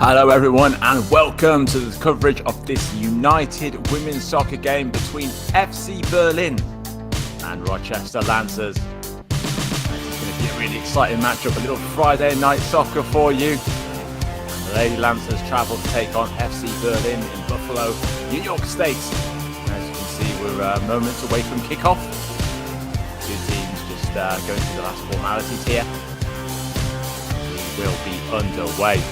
Hello everyone and welcome to the coverage of this United women's soccer game between FC Berlin and Rochester Lancers. It's going to be a really exciting matchup, a little Friday night soccer for you. And the Lady Lancers travel to take on FC Berlin in Buffalo, New York State. As you can see, we're moments away from kickoff. Two teams just going through the last formalities here. We will be underway.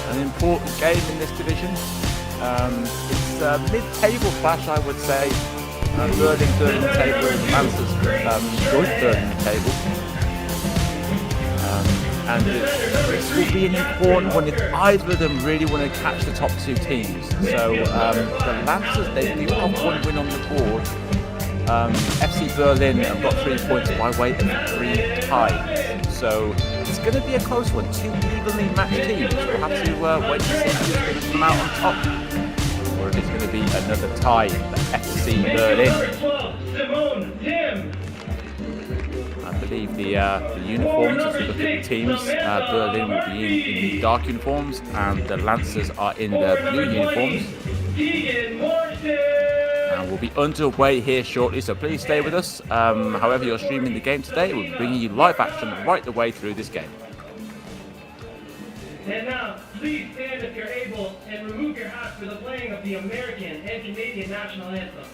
An important game in this division. It's a mid-table clash, I would say. Berlin third in the table, and Lancers joint third in the table. And this will be an important one if either of them really want to catch the top two teams. So the Lancers, they do have one win on the board. FC Berlin have got 3 points by way of 3 ties. So it's going to be a close one. Two evenly matched teams. We'll have to wait to see who's going to come out on top. Or if it's going to be another tie for FC Berlin. I believe the uniforms, as we look at the teams, Berlin will be in the dark uniforms and the Lancers are in the blue uniforms. And we'll be underway here shortly, so please stay with us. However you're streaming the game today, we'll be bringing you live action right the way through this game. And now, please stand if you're able and remove your hats for the playing of the American and Canadian national anthem.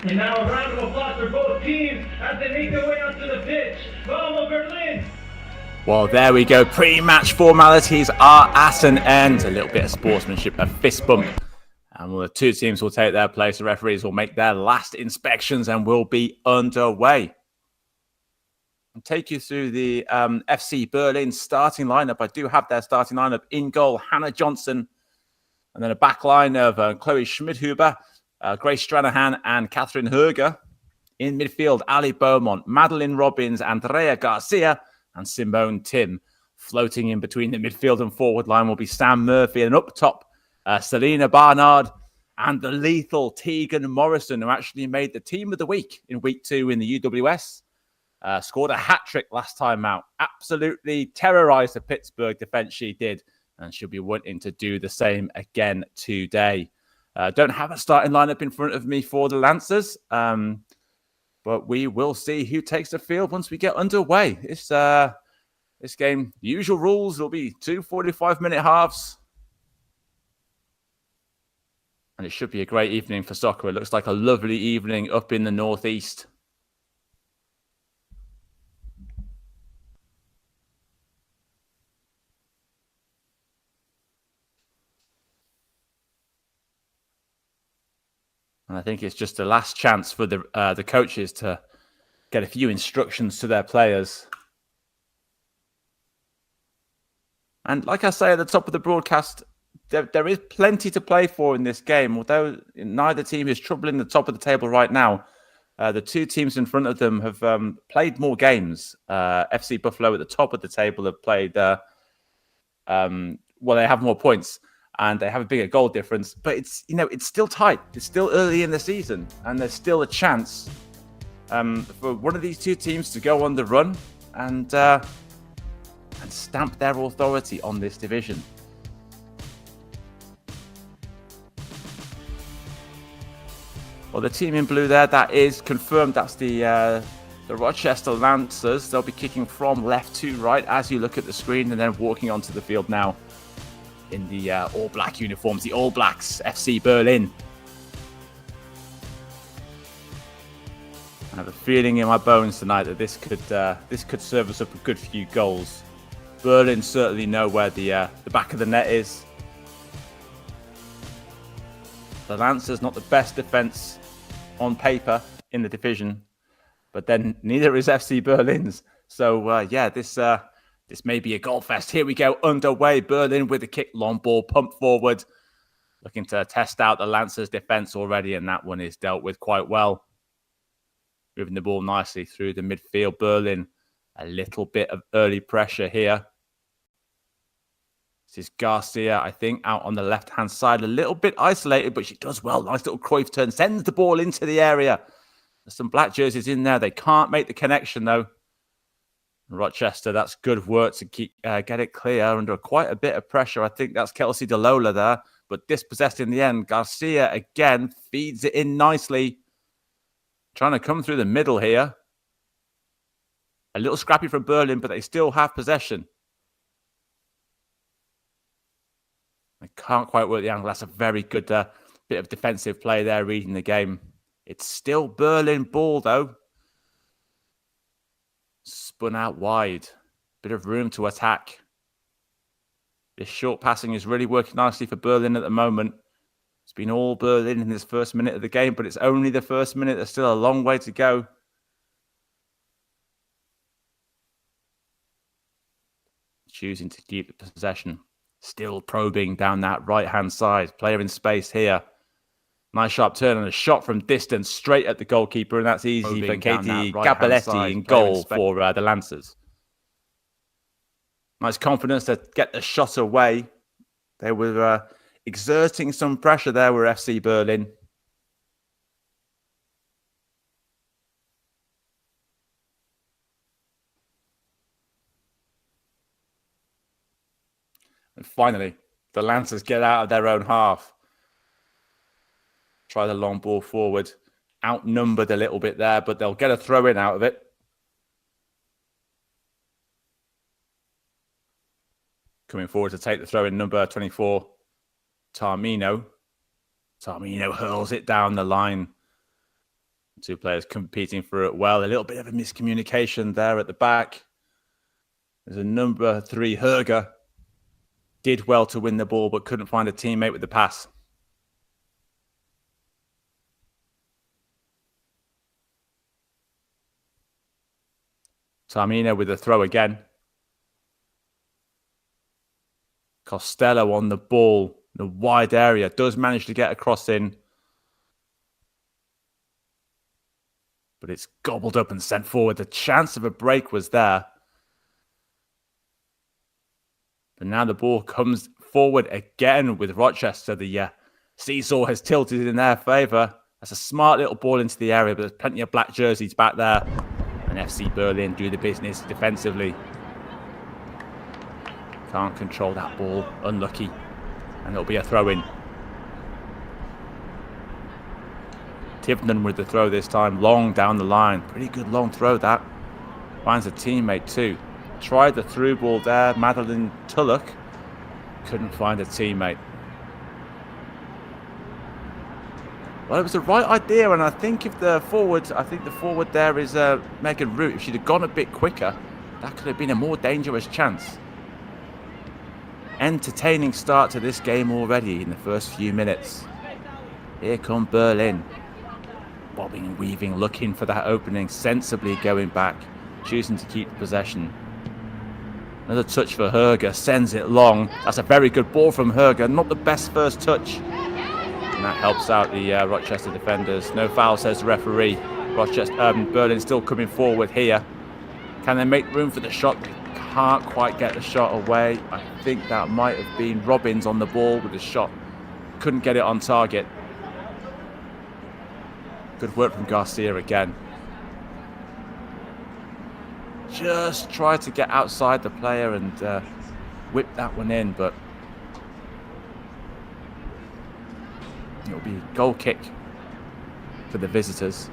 And now a round of applause for both teams as they make their way onto the pitch. Vamos Berlin! Well, there we go. Pre-match formalities are at an end. A little bit of sportsmanship, a fist bump. And the two teams will take their place. The referees will make their last inspections and will be underway. I'll take you through the FC Berlin starting lineup. I do have their starting lineup. In goal, Hannah Johnson. And then a back line of Chloe Schmidhuber, Grace Stranahan and Catherine Herger. In midfield, Ali Beaumont, Madeline Robbins, Andrea Garcia, and Simone Tim. Floating in between the midfield and forward line will be Sam Murphy. And up top, Selena Barnard And the lethal Tegan Morrison, who actually made the team of the week in week 2 in the UWS, scored a hat-trick last time out. Absolutely terrorized the Pittsburgh defense, she did. And she'll be wanting to do the same again today. Don't have a starting lineup in front of me for the Lancers. But we will see who takes the field once we get underway. This game, the usual rules, will be 2 45-minute halves. And it should be a great evening for soccer. It looks like a lovely evening up in the northeast. And I think it's just the last chance for the coaches to get a few instructions to their players. And like I say at the top of the broadcast, there is plenty to play for in this game. Although neither team is troubling the top of the table right now, the two teams in front of them have played more games. FC Buffalo at the top of the table have played, they have more points and they have a bigger goal difference. But it's still tight. It's still early in the season, and there's still a chance for one of these two teams to go on the run and stamp their authority on this division. Well, the team in blue there, that is confirmed. That's the Rochester Lancers. They'll be kicking from left to right as you look at the screen, and then walking onto the field now in the all-black uniforms, the All Blacks, FC Berlin. I have a feeling in my bones tonight that this could serve us up a good few goals. Berlin certainly know where the back of the net is. The Lancers not the best defence on paper in the division, but then neither is FC Berlin's. So this may be a goal fest. Here we go, underway. Berlin with the kick, long ball, pump forward, looking to test out the Lancers' defence already, and that one is dealt with quite well. Moving the ball nicely through the midfield. Berlin, a little bit of early pressure here. This is Garcia, I think, out on the left-hand side. A little bit isolated, but she does well. Nice little Cruyff turn. Sends the ball into the area. There's some black jerseys in there. They can't make the connection, though. Rochester, that's good work to get it clear under quite a bit of pressure. I think that's Kelsey DeLola there, but dispossessed in the end. Garcia, again, feeds it in nicely. Trying to come through the middle here. A little scrappy from Berlin, but they still have possession. I can't quite work the angle. That's a very good bit of defensive play there, reading the game. It's still Berlin ball, though. Spun out wide. Bit of room to attack. This short passing is really working nicely for Berlin at the moment. It's been all Berlin in this first minute of the game, but it's only the first minute. There's still a long way to go. Choosing to keep the possession. Still probing down that right-hand side. Player in space here. Nice sharp turn and a shot from distance straight at the goalkeeper, and that's easy for Katie Gabaletti in goal for the Lancers. Nice confidence to get the shot away. They were exerting some pressure there with FC Berlin. And finally, the Lancers get out of their own half. Try the long ball forward. Outnumbered a little bit there, but they'll get a throw in out of it. Coming forward to take the throw in, number 24, Tarmino. Tarmino hurls it down the line. Two players competing for it well. A little bit of a miscommunication there at the back. There's a number 3, Herger. Did well to win the ball, but couldn't find a teammate with the pass. Tarmino with the throw again. Costello on the ball. The wide area. Does manage to get a cross in. But it's gobbled up and sent forward. The chance of a break was there. But now the ball comes forward again with Rochester. The Seesaw has tilted in their favour. That's a smart little ball into the area, but there's plenty of black jerseys back there. And FC Berlin do the business defensively. Can't control that ball. Unlucky. And it'll be a throw-in. Tivnan with the throw this time. Long down the line. Pretty good long throw that. Finds a teammate too. Tried the through ball there. Madeline Tulloch. Couldn't find a teammate. Well, it was the right idea, and I think if the forward, there is Megan Root. If she'd have gone a bit quicker, that could have been a more dangerous chance. Entertaining start to this game already in the first few minutes. Here come Berlin. Bobbing and weaving, looking for that opening, sensibly going back, choosing to keep the possession. Another touch for Herger, sends it long. That's a very good ball from Herger, not the best first touch. And that helps out the Rochester defenders. No foul, says the referee. Berlin still coming forward here. Can they make room for the shot? They can't quite get the shot away. I think that might have been Robbins on the ball with the shot. Couldn't get it on target. Good work from Garcia again. Just tried to get outside the player and whip that one in, but it'll be a goal kick for the visitors.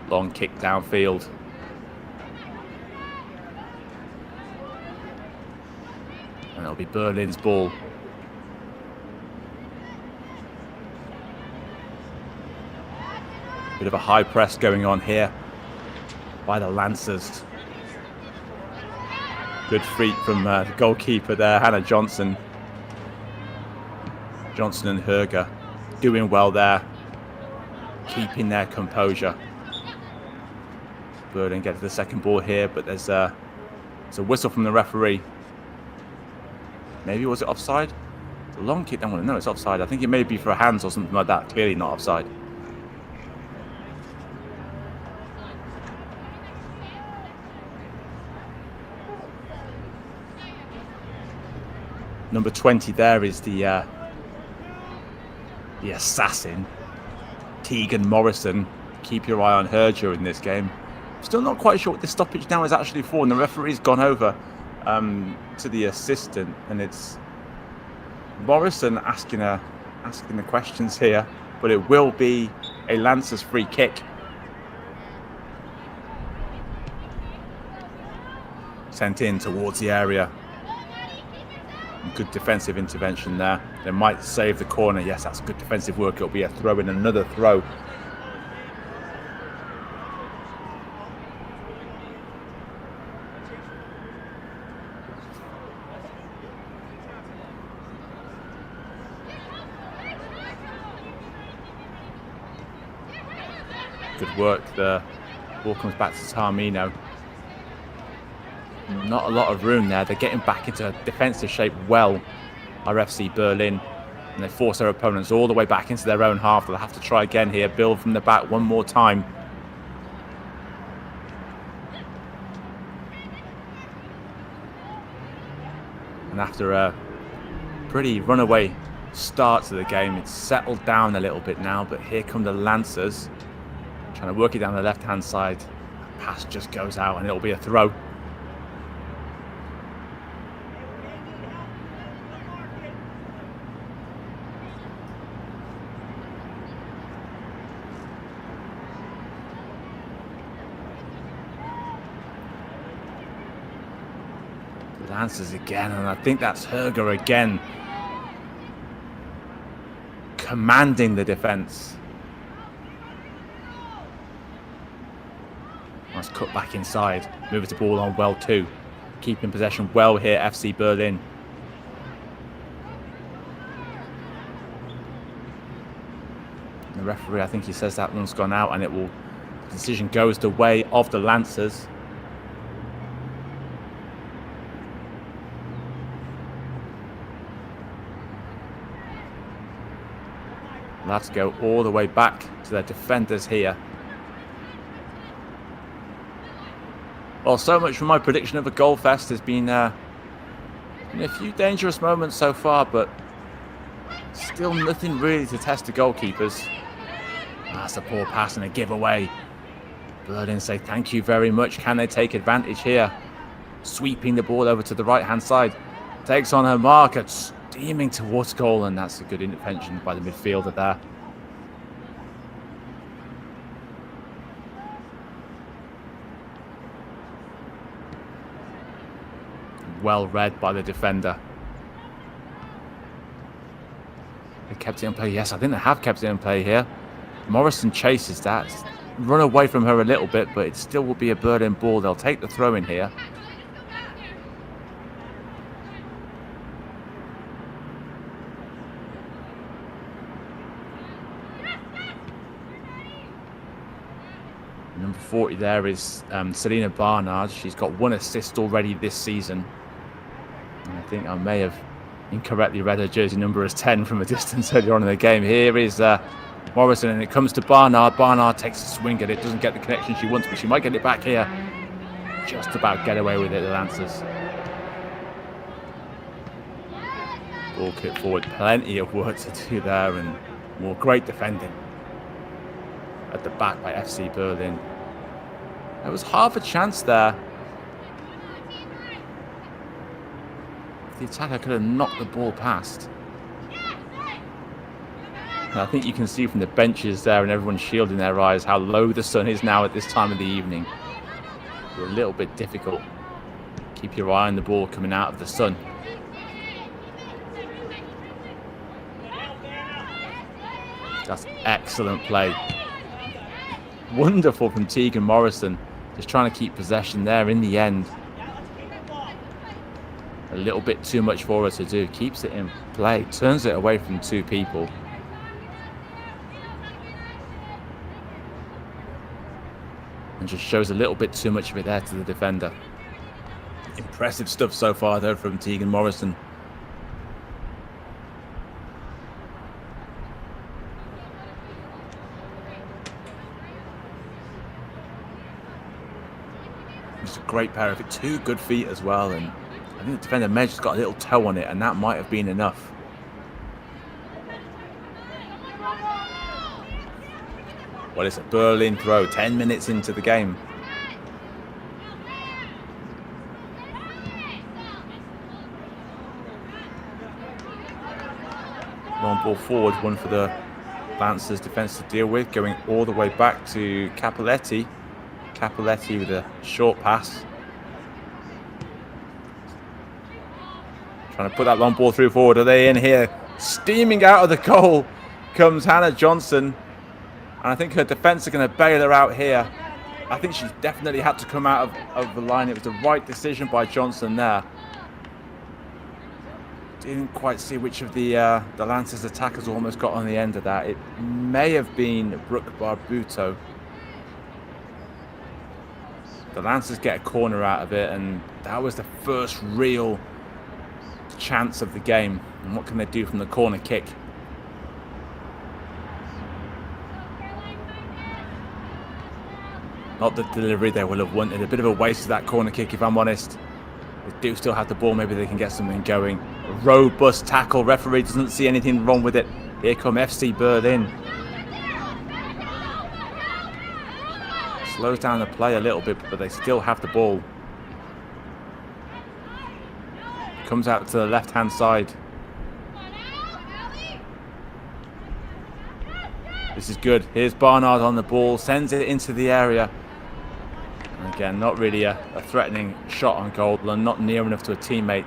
Long kick downfield. And it'll be Berlin's ball. Bit of a high press going on here by the Lancers. Good feet from the goalkeeper there, Hannah Johnson. Johnson and Herger doing well there, keeping their composure. Berlin get to the second ball here, but there's a whistle from the referee. Maybe was it offside? It's a long kick. I don't want to know it's offside. I think it may be for hands or something like that. Clearly not offside. Number 20 there is the assassin, Tegan Morrison. Keep your eye on her during this game. Still not quite sure what the stoppage now is actually for, and the referee's gone over to the assistant, and it's Morrison asking the questions here, but it will be a Lancers free kick. Sent in towards the area. Good defensive intervention there. They might save the corner. Yes, that's good defensive work. It'll be a throw in, another throw. Good work. The ball comes back to Tarmino. Not a lot of room there. They're getting back into defensive shape well, RFC Berlin. And they force their opponents all the way back into their own half. They'll have to try again here. Build from the back one more time. And after a pretty runaway start to the game, it's settled down a little bit now. But here come the Lancers. Trying to work it down the left-hand side. Pass just goes out and it'll be a throw. Lancers again, and I think that's Herger again. Commanding the defence. Nice cut back inside. Moves the ball on well too. Keeping possession well here, FC Berlin. The referee, I think he says that one's gone out, and the decision goes the way of the Lancers. They'll have to go all the way back to their defenders here. Well, so much for my prediction of a goal fest. There's been a few dangerous moments so far, but still nothing really to test the goalkeepers. That's a poor pass and a giveaway. Berlin say thank you very much. Can they take advantage here? Sweeping the ball over to the right-hand side. Takes on her marker, steaming towards goal, and that's a good intervention by the midfielder there. Well read by the defender. They kept it in play. Yes, I think they have kept it in play here. Morrison chases that. Run away from her a little bit, but it still will be a Berlin ball. They'll take the throw in here. Number 40 there is Selena Barnard. She's got 1 assist already this season. And I think I may have incorrectly read her jersey number as 10 from a distance earlier on in the game. Here is Morrison, and it comes to Barnard. Barnard takes a swing at it, doesn't get the connection she wants, but she might get it back here. Just about get away with it, the Lancers. Ball kick forward, plenty of work to do there, and more great defending at the back by FC Berlin. There was half a chance there. The attacker could have knocked the ball past. And I think you can see from the benches there and everyone shielding their eyes how low the sun is now at this time of the evening. It's a little bit difficult. Keep your eye on the ball coming out of the sun. That's excellent play. Wonderful from Tegan Morrison. Just trying to keep possession there in the end. A little bit too much for her to do. Keeps it in play. Turns it away from 2 people. And just shows a little bit too much of it there to the defender. Impressive stuff so far though from Tegan Morrison. Just a great pair of it. 2 good feet as well, and I think the defender may have just got a little toe on it, and that might have been enough. Well, it's a Berlin throw, 10 minutes into the game. Long ball forward, one for the Lancers defence to deal with, going all the way back to Capoletti. Capoletti with a short pass. Trying to put that long ball through forward. Are they in here? Steaming out of the goal comes Hannah Johnson. And I think her defence are going to bail her out here. I think she's definitely had to come out of the line. It was the right decision by Johnson there. Didn't quite see which of the Lancers attackers almost got on the end of that. It may have been Brooke Barbuto. The Lancers get a corner out of it, and that was the first real chance of the game. And what can they do from the corner kick? Not the delivery they will have wanted. A bit of a waste of that corner kick, if I'm honest. They do still have the ball. Maybe they can get something going. A robust tackle. Referee doesn't see anything wrong with it. Here come FC Berlin. Slows down the play a little bit, but they still have the ball. Comes out to the left-hand side. This is good. Here's Barnard on the ball. Sends it into the area. And again, not really a threatening shot on goal, and not near enough to a teammate.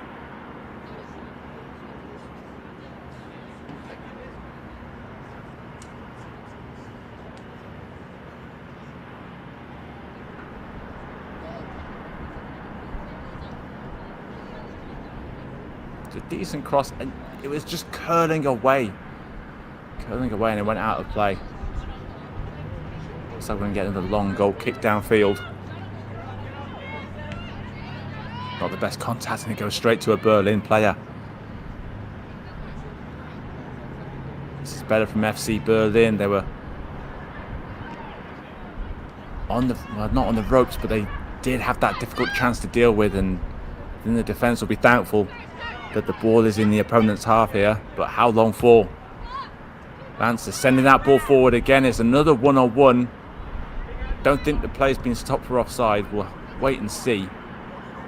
It's a decent cross, and it was just curling away. Curling away, and it went out of play. So we're going to get another long goal kick downfield. Not the best contact, and it goes straight to a Berlin player. This is better from FC Berlin. They were on the, well, not on the ropes, but they did have that difficult chance to deal with, and then the defence will be thankful that the ball is in the opponent's half here. But how long for? Lancers sending that ball forward again. It's another one-on-one. Don't think the play's been stopped for offside. We'll wait and see.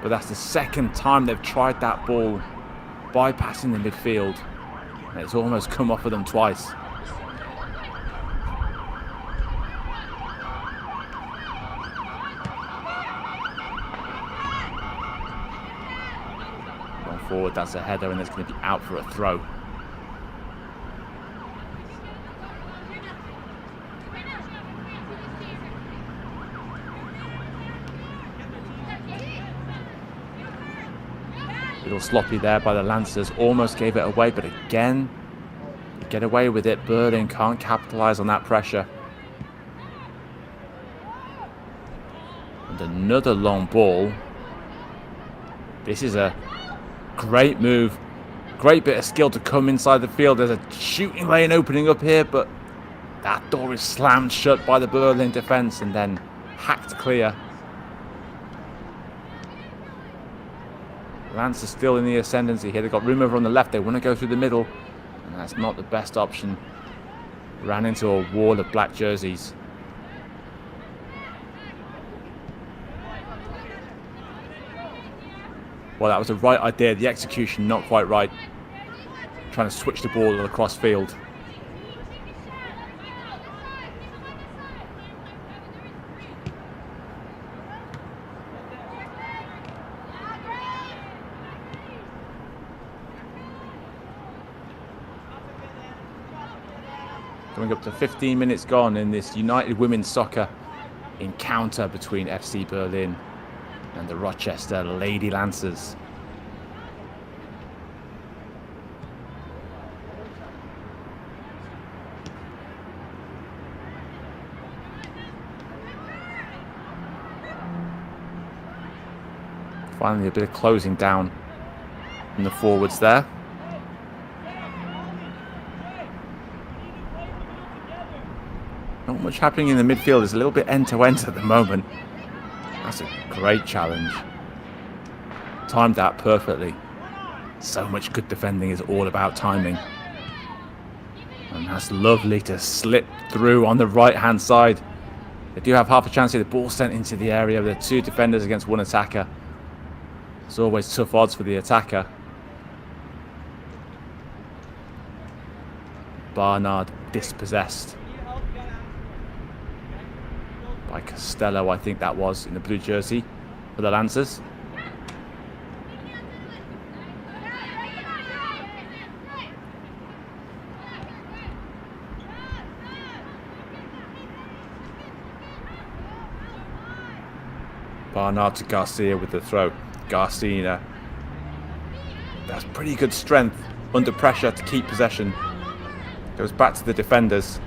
But that's the second time they've tried that ball bypassing the midfield. And it's almost come off of them twice. Going forward, that's a header, and it's going to be out for a throw. Little sloppy there by the Lancers, almost gave it away, but again, they get away with it. Berlin can't capitalise on that pressure. And another long ball. This is a great move, great bit of skill to come inside the field. There's a shooting lane opening up here, but that door is slammed shut by the Berlin defence and then hacked clear. Lancers still in the ascendancy here. They've got room over on the left. They want to go through the middle, and that's not the best option. Ran into a wall of black jerseys. Well, that was the right idea. The execution not quite right. Trying to switch the ball across field. Coming up to 15 minutes gone in this United Women's Soccer encounter between FC Berlin and the Rochester Lady Lancers. Finally a bit of closing down from the forwards there. Not much happening in the midfield. It's a little bit end-to-end at the moment. That's a great challenge. Timed that perfectly. So much good defending is all about timing. And that's lovely to slip through on the right-hand side. They do have half a chance here. The ball sent into the area with two defenders against one attacker. It's always tough odds for the attacker. Barnard dispossessed by Costello, I think that was, in the blue jersey for the Lancers. Barnard to Garcia with the throw. Garcia. That's pretty good strength under pressure to keep possession. Goes back to the defenders.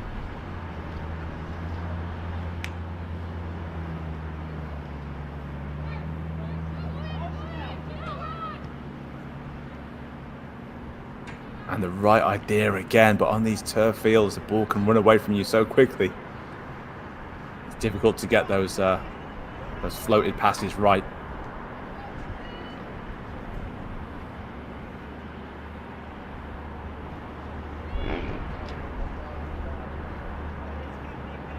And the right idea again, but on these turf fields, the ball can run away from you so quickly. It's difficult to get those floated passes right.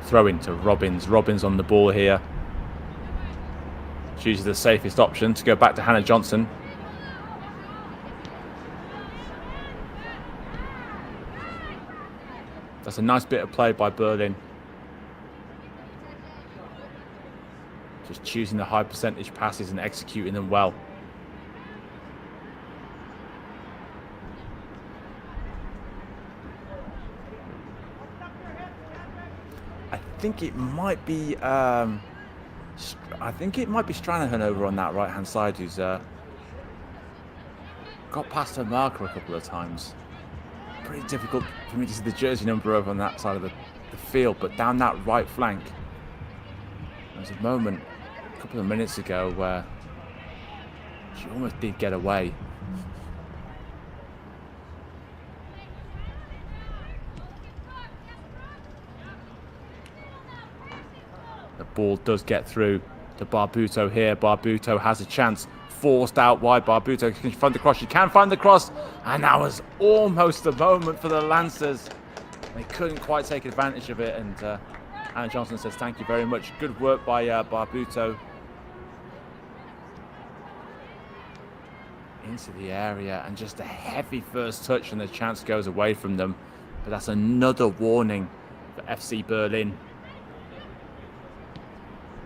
Throw into Robbins. Robbins on the ball here. Chooses the safest option to go back to Hannah Johnson. That's a nice bit of play by Berlin. Just choosing the high percentage passes and executing them well. I think it might be Stranahan over on that right hand side who's got past her marker a couple of times. Pretty difficult for me to see the jersey number over on that side of the field, but down that right flank, there was a moment a couple of minutes ago where she almost did get away. The ball does get through to Barbuto here. Barbuto has a chance. Forced out wide. Barbuto can find the cross. She can find the cross. And that was almost the moment for the Lancers. They couldn't quite take advantage of it. And Hannah Johnson says, thank you very much. Good work by Barbuto. Into the area. And just a heavy first touch. And the chance goes away from them. But that's another warning for FC Berlin.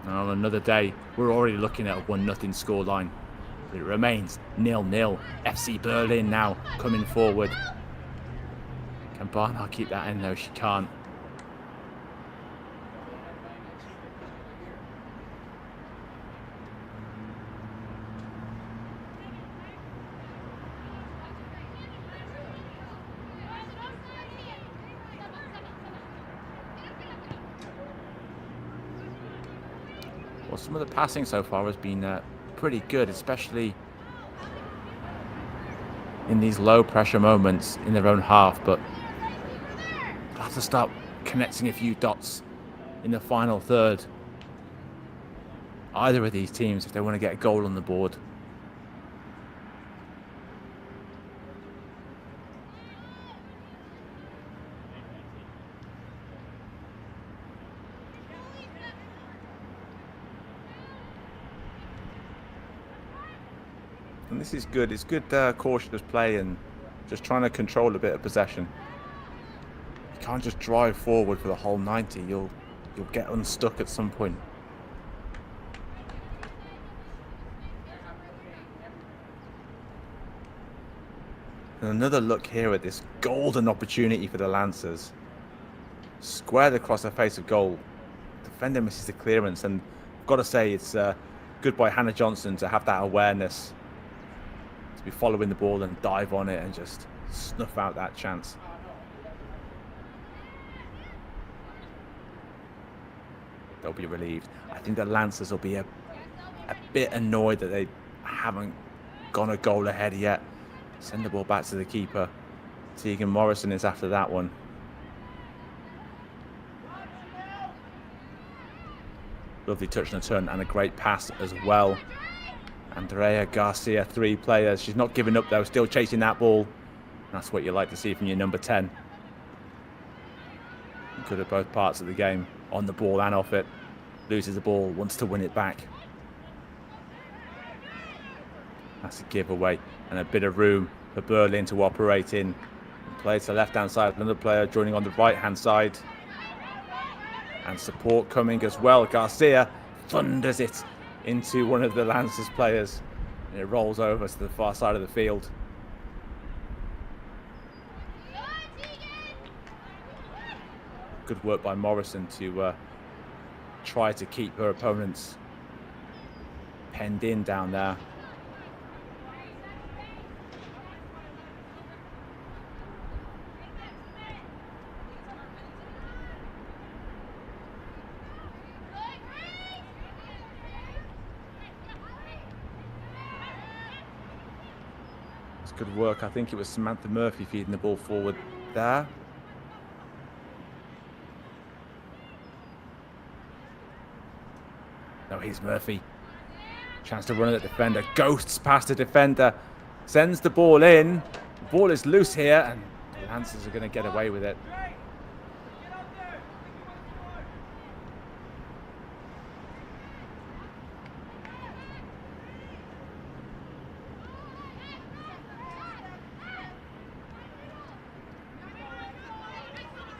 And on another day, we're already looking at a 1-0 scoreline. But it remains 0-0. FC Berlin now coming forward. Can Barnard keep that in? No, she can't. Well, some of the passing so far has been pretty good, especially in these low pressure moments in their own half, but they'll have to start connecting a few dots in the final third. Either of these teams, if they want to get a goal on the board. And this is good. It's good cautious play and just trying to control a bit of possession. You can't just drive forward for the whole 90. You'll get unstuck at some point. And another look here at this golden opportunity for the Lancers. Squared across the face of goal. Defender misses the clearance, and I've got to say it's good by Hannah Johnson to have that awareness. To be following the ball and dive on it and just snuff out that chance. They'll be relieved. I think the Lancers will be a bit annoyed that they haven't gone a goal ahead yet. Send the ball back to the keeper. Tegan Morrison is after that one. Lovely touch and a turn and a great pass as well. Andrea Garcia, 3 players. She's not giving up though, still chasing that ball. That's what you like to see from your number 10. Good at both parts of the game, on the ball and off it. Loses the ball, wants to win it back. That's a giveaway and a bit of room for Berlin to operate in. Play to the left-hand side, another player joining on the right-hand side. And support coming as well. Garcia thunders it into one of the Lancers players. And it rolls over to the far side of the field. Good work by Morrison to try to keep her opponents penned in down there. Good work. I think it was Samantha Murphy feeding the ball forward there. No, here's Murphy. Chance to run at the defender. Ghosts past the defender. Sends the ball in. The ball is loose here and the Lancers are going to get away with it.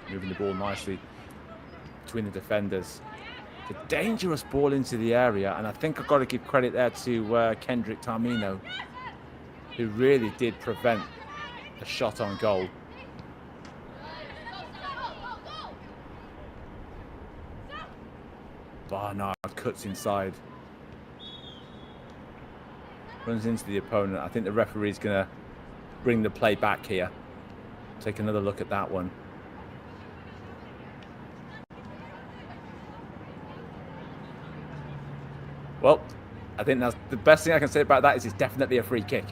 Moving the ball nicely between the defenders. It's a dangerous ball into the area, and I think I've got to give credit there to Kendrick Tarmino, who really did prevent a shot on goal. Barnard cuts inside. Runs into the opponent. I think the referee's going to bring the play back here. Take another look at that one. Well, I think that's the best thing I can say about that is it's definitely a free kick.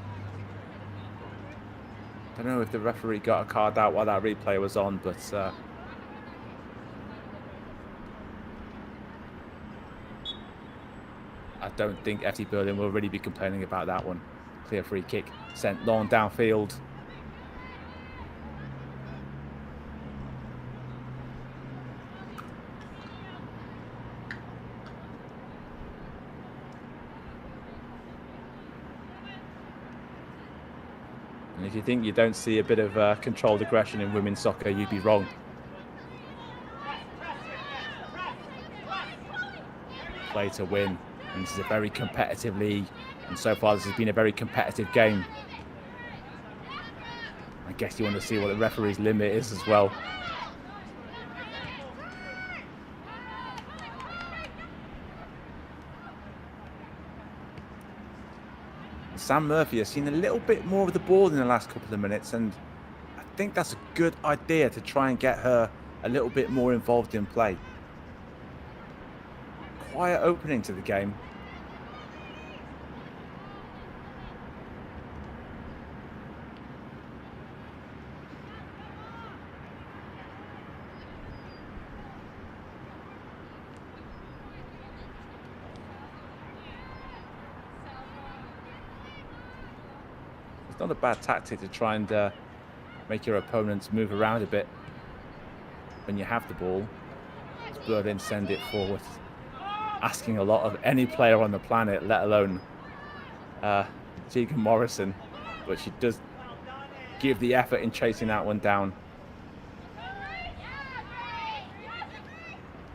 I don't know if the referee got a card out while that replay was on, but don't think FC Berlin will really be complaining about that one. Clear free kick sent long downfield. And if you think you don't see a bit of controlled aggression in women's soccer, you'd be wrong. Play to win. And this is a very competitive league. And so far, this has been a very competitive game. I guess you want to see what the referee's limit is as well. Sam Murphy has seen a little bit more of the ball in the last couple of minutes, and I think that's a good idea to try and get her a little bit more involved in play. Quiet opening to the game. It's not a bad tactic to try and make your opponents move around a bit when you have the ball. Berlin send it forward, asking a lot of any player on the planet, let alone Tegan Morrison, but she does give the effort in chasing that one down.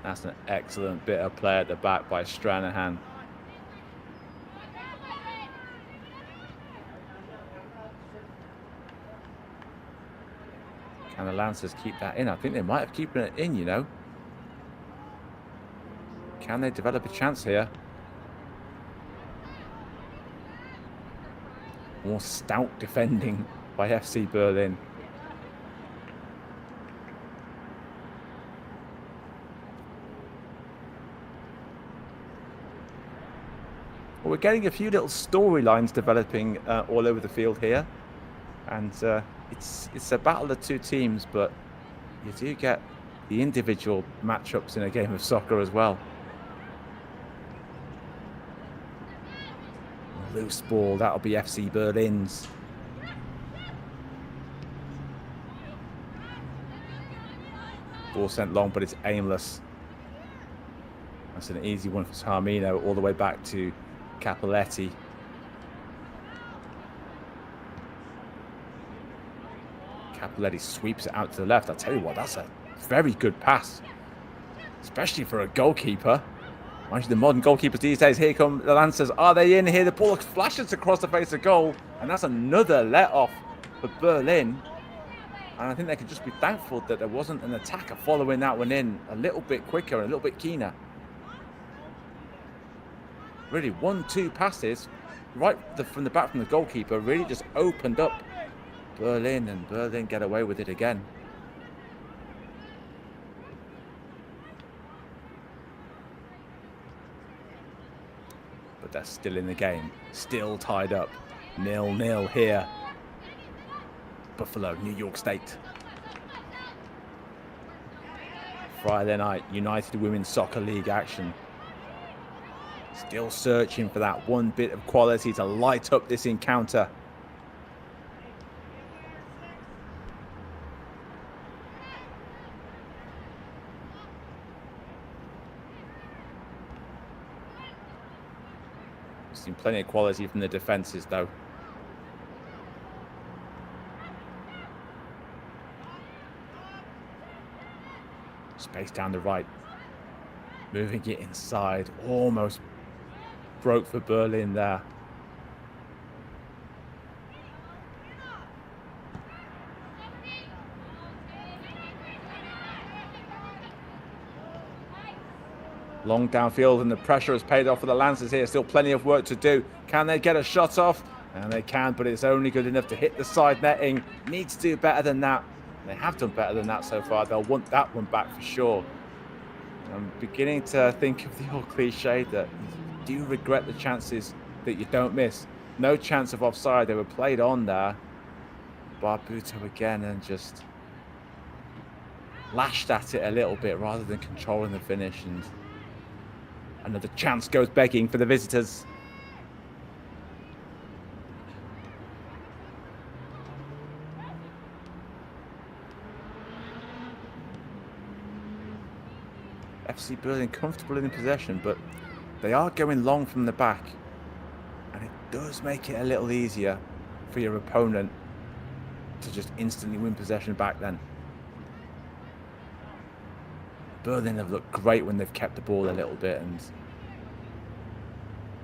That's an excellent bit of play at the back by Stranahan. Can the Lancers keep that in? I think they might have keeping it in, you know. Can they develop a chance here? More stout defending by FC Berlin. Well, we're getting a few little storylines developing all over the field here. And it's a battle of two teams, but you do get the individual matchups in a game of soccer as well. Loose ball, that'll be FC Berlin's. Ball sent long, but it's aimless. That's an easy one for Tarmino, all the way back to Capoletti. Capoletti sweeps it out to the left. I'll tell you what, that's a very good pass, especially for a goalkeeper. Mind you, the modern goalkeepers these days, here come the Lancers. Are they in here? The ball flashes across the face of goal, and that's another let-off for Berlin. And I think they can just be thankful that there wasn't an attacker following that one in a little bit quicker and a little bit keener. Really, 1-2 passes right from the back from the goalkeeper really just opened up Berlin, and Berlin get away with it again. But they're still in the game, still tied up, 0-0 here. Buffalo, New York State. Friday night, United Women's Soccer League action. Still searching for that one bit of quality to light up this encounter. Seen plenty of quality from the defenses, though. Space down the right. Moving it inside. Almost broke for Berlin there. Long downfield, and the pressure has paid off for the Lancers here. Still plenty of work to do. Can they get a shot off? And they can, but it's only good enough to hit the side netting. Need to do better than that. They have done better than that so far. They'll want that one back for sure. I'm beginning to think of the old cliche that you do regret the chances that you don't miss. No chance of offside. They were played on there. Barbuto again, and just lashed at it a little bit rather than controlling the finish. And Another chance goes begging for the visitors. FC Berlin comfortable in possession, but they are going long from the back. And it does make it a little easier for your opponent to just instantly win possession back then. Berlin have looked great when they've kept the ball a little bit, and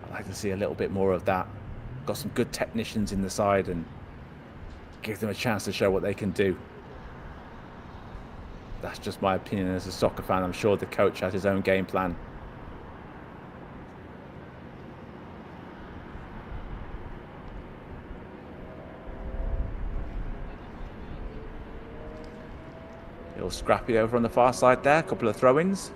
I'd like to see a little bit more of that. Got some good technicians in the side and give them a chance to show what they can do. That's just my opinion as a soccer fan. I'm sure the coach has his own game plan. Little scrappy over on the far side there. A couple of throw-ins.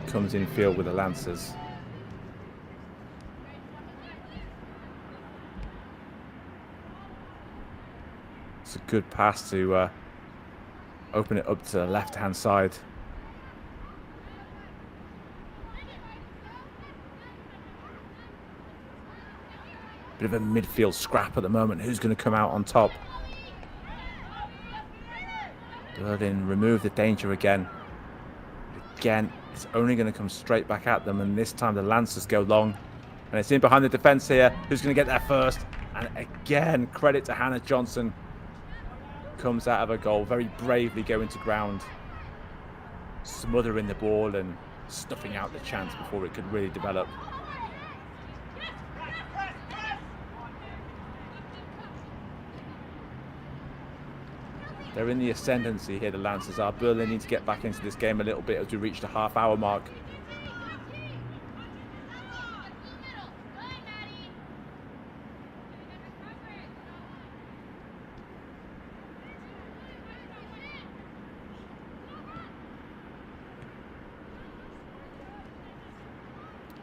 Comes in field with the Lancers. It's a good pass to open it up to the left-hand side. Bit of a midfield scrap at the moment. Who's going to come out on top? Berlin remove the danger again. Again, it's only going to come straight back at them, and this time the Lancers go long. And it's in behind the defence here. Who's going to get there first? And again, credit to Hannah Johnson. Comes out of a goal, very bravely going to ground. Smothering the ball and stuffing out the chance before it could really develop. They're in the ascendancy here, the Lancers are. Berlin need to get back into this game a little bit as we reach the half-hour mark.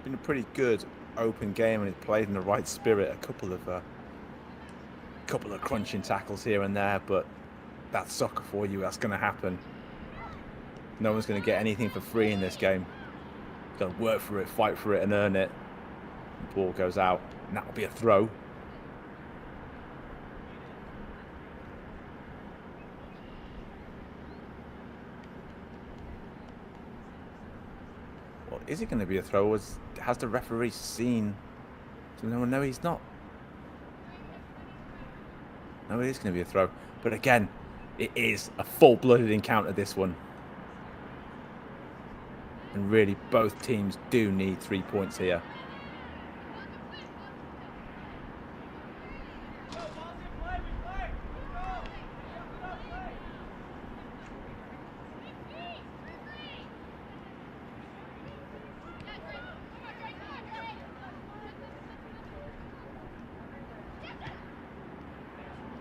Been a pretty good open game, and it's played in the right spirit. A couple of crunching tackles here and there, but that's soccer for you. That's going to happen. No one's going to get anything for free in this game. Got to work for it, fight for it, and earn it. The ball goes out, and that'll be a throw. Well, is it going to be a throw? Has the referee seen? No, he's not. No, it is going to be a throw. But again, it is a full-blooded encounter, this one. And really, both teams do need 3 points here.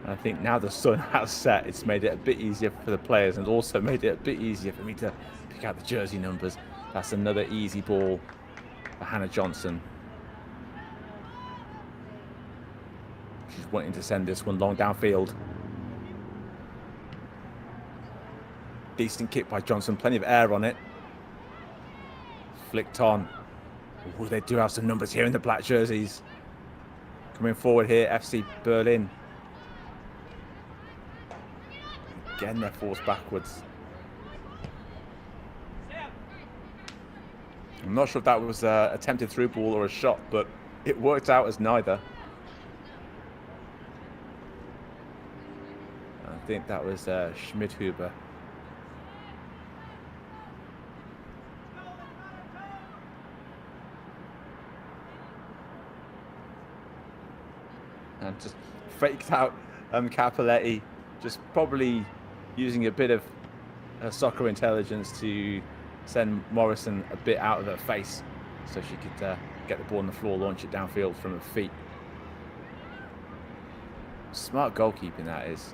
I think now the sun has set, it's made it a bit easier for the players, and also made it a bit easier for me to pick out the jersey numbers. That's another easy ball for Hannah Johnson. She's wanting to send this one long downfield. Decent kick by Johnson, plenty of air on it. Flicked on. Oh, they do have some numbers here in the black jerseys. Coming forward here, FC Berlin. Again, they're forced backwards. I'm not sure if that was an attempted through ball or a shot, but it worked out as neither. I think that was Schmidhuber. And just faked out Cappelletti, just probably using a bit of soccer intelligence to send Morrison a bit out of her face so she could get the ball on the floor, launch it downfield from her feet. Smart goalkeeping, that is.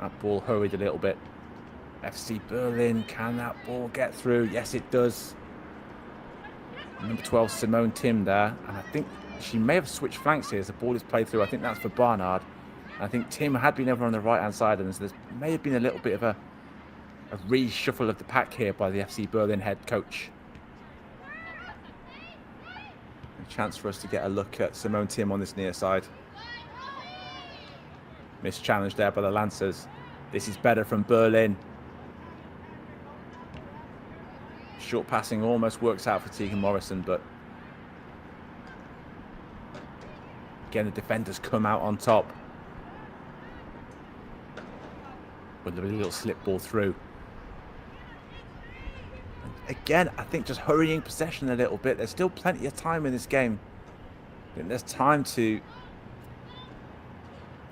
That ball hurried a little bit. FC Berlin, can that ball get through? Yes, it does. Number 12, Simone Tim there. And I think she may have switched flanks here as the ball is played through. I think that's for Barnard. I think Tim had been over on the right-hand side, and so there may have been a little bit of a reshuffle of the pack here by the FC Berlin head coach. A chance for us to get a look at Simone Tim on this near side. Missed challenge there by the Lancers. This is better from Berlin. Short passing almost works out for Tegan Morrison, but again, the defenders come out on top with a little slip ball through. And again, I think just hurrying possession a little bit. There's still plenty of time in this game. I think there's time to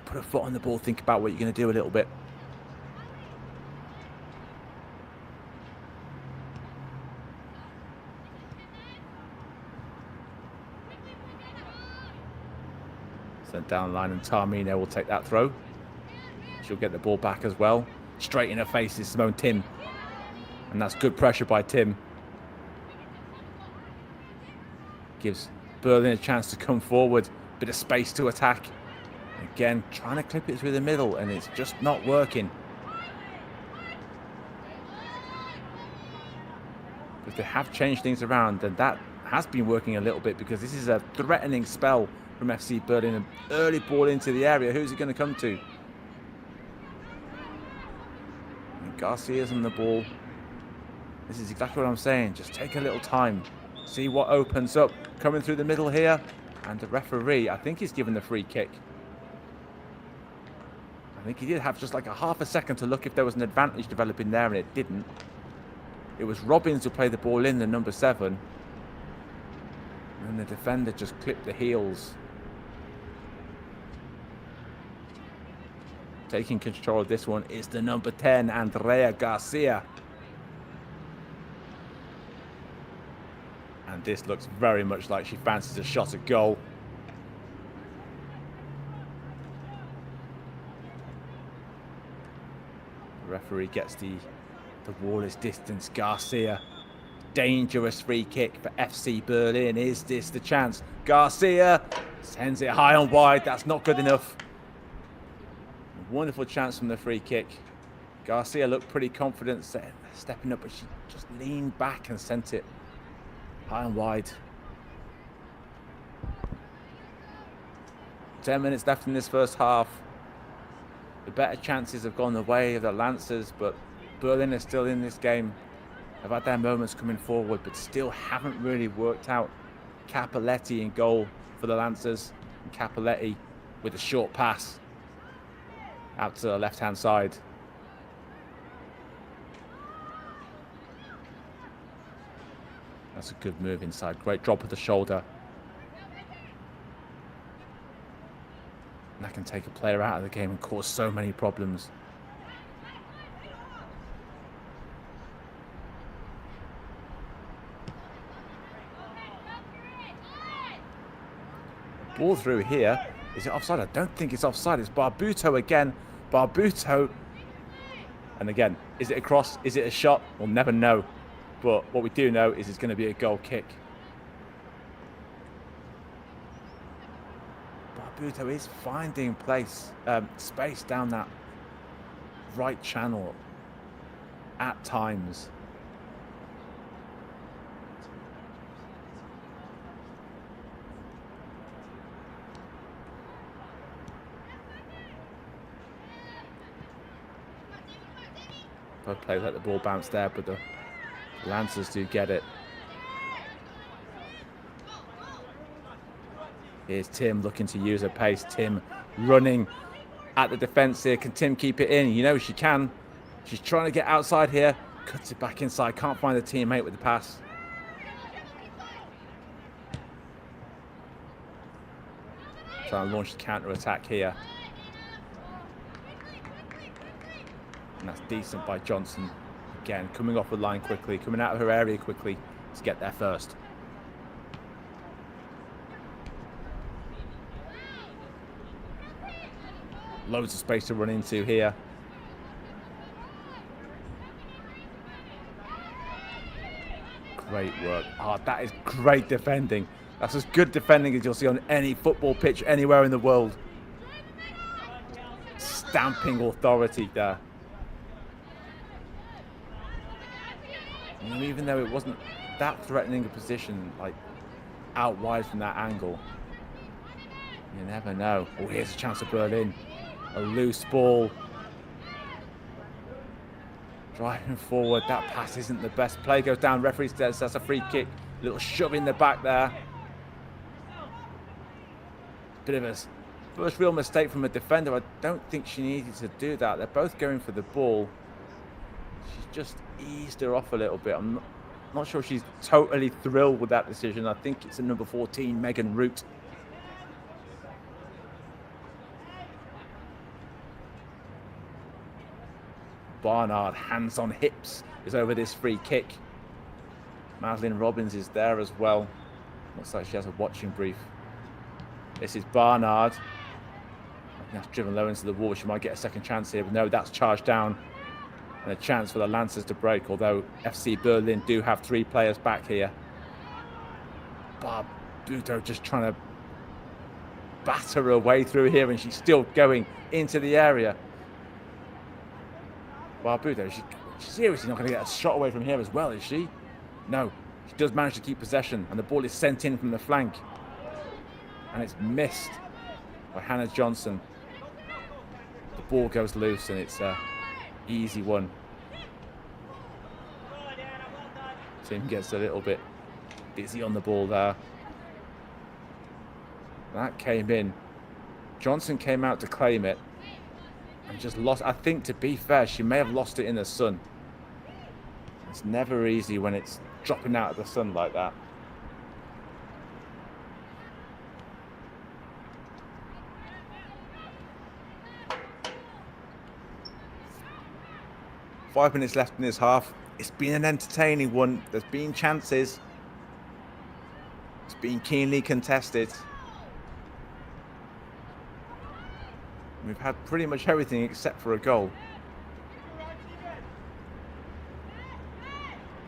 put a foot on the ball, think about what you're going to do a little bit. Sent down the line, and Tarmina will take that throw. She'll get the ball back as well. Straight in her face is Simone Tim. And that's good pressure by Tim. Gives Berlin a chance to come forward. Bit of space to attack. Again, trying to clip it through the middle, and it's just not working. If they have changed things around, then that has been working a little bit, because this is a threatening spell from FC Berlin. An early ball into the area. Who's it going to come to? And Garcia's on the ball. This is exactly what I'm saying. Just take a little time. See what opens up. Coming through the middle here. And the referee, I think he's given the free kick. I think he did have just like a half a second to look if there was an advantage developing there, and it didn't. It was Robbins who played the ball in, the number 7. And the defender just clipped the heels. Taking control of this one is the number 10, Andrea Garcia. And this looks very much like she fancies a shot at goal. The referee gets the wall-less distance. Garcia. Dangerous free kick for FC Berlin. Is this the chance? Garcia sends it high and wide. That's not good enough. Wonderful chance from the free kick. Garcia looked pretty confident stepping up, but she just leaned back and sent it high and wide. 10 minutes left in this first half. The better chances have gone the way of the Lancers, but Berlin is still in this game. They've had their moments coming forward, but still haven't really worked out. Capoletti in goal for the Lancers. And Capoletti with a short pass out to the left-hand side. That's a good move inside. Great drop of the shoulder. And that can take a player out of the game and cause so many problems. Ball through here. Is it offside? I don't think it's offside. It's Barbuto again. Barbuto. And again, is it a cross? Is it a shot? We'll never know. But what we do know is it's going to be a goal kick. Barbuto is finding space down that right channel at times. Both players let the ball bounce there, but the Lancers do get it. Here's Tim looking to use her pace. Tim running at the defence here. Can Tim keep it in? You know she can. She's trying to get outside here. Cuts it back inside. Can't find a teammate with the pass. Trying to launch the counter-attack here. And that's decent by Johnson. Again, coming off the line quickly, coming out of her area quickly to get there first. Loads of space to run into here. Great work. Oh, that is great defending. That's as good defending as you'll see on any football pitch anywhere in the world. Stamping authority there. And even though it wasn't that threatening a position, like out wide from that angle, you never know. Oh, here's a chance of Berlin. A loose ball. Driving forward, that pass isn't the best. Play goes down, referee says that's a free kick. Little shove in the back there. Bit of a first real mistake from a defender. I don't think she needed to do that. They're both going for the ball. She's just eased her off a little bit. I'm not sure she's totally thrilled with that decision. I think it's a number 14, Megan Root. Barnard, hands on hips, is over this free kick. Madeline Robbins is there as well. Looks like she has a watching brief. This is Barnard. I think that's driven low into the wall. She might get a second chance here, but no, that's charged down. And a chance for the Lancers to break, although FC Berlin do have 3 players back here. Barbuto just trying to batter her way through here, and she's still going into the area. Barbuto, she's seriously not going to get a shot away from here as well, is she? No, she does manage to keep possession, and the ball is sent in from the flank. And it's missed by Hannah Johnson. The ball goes loose, and it's an easy one. Tim gets a little bit busy on the ball there. That came in. Johnson came out to claim it. And just lost. I think, to be fair, she may have lost it in the sun. It's never easy when it's dropping out of the sun like that. Five minutes left in this half. It's been an entertaining one. There's been chances. It's been keenly contested. We've had pretty much everything except for a goal.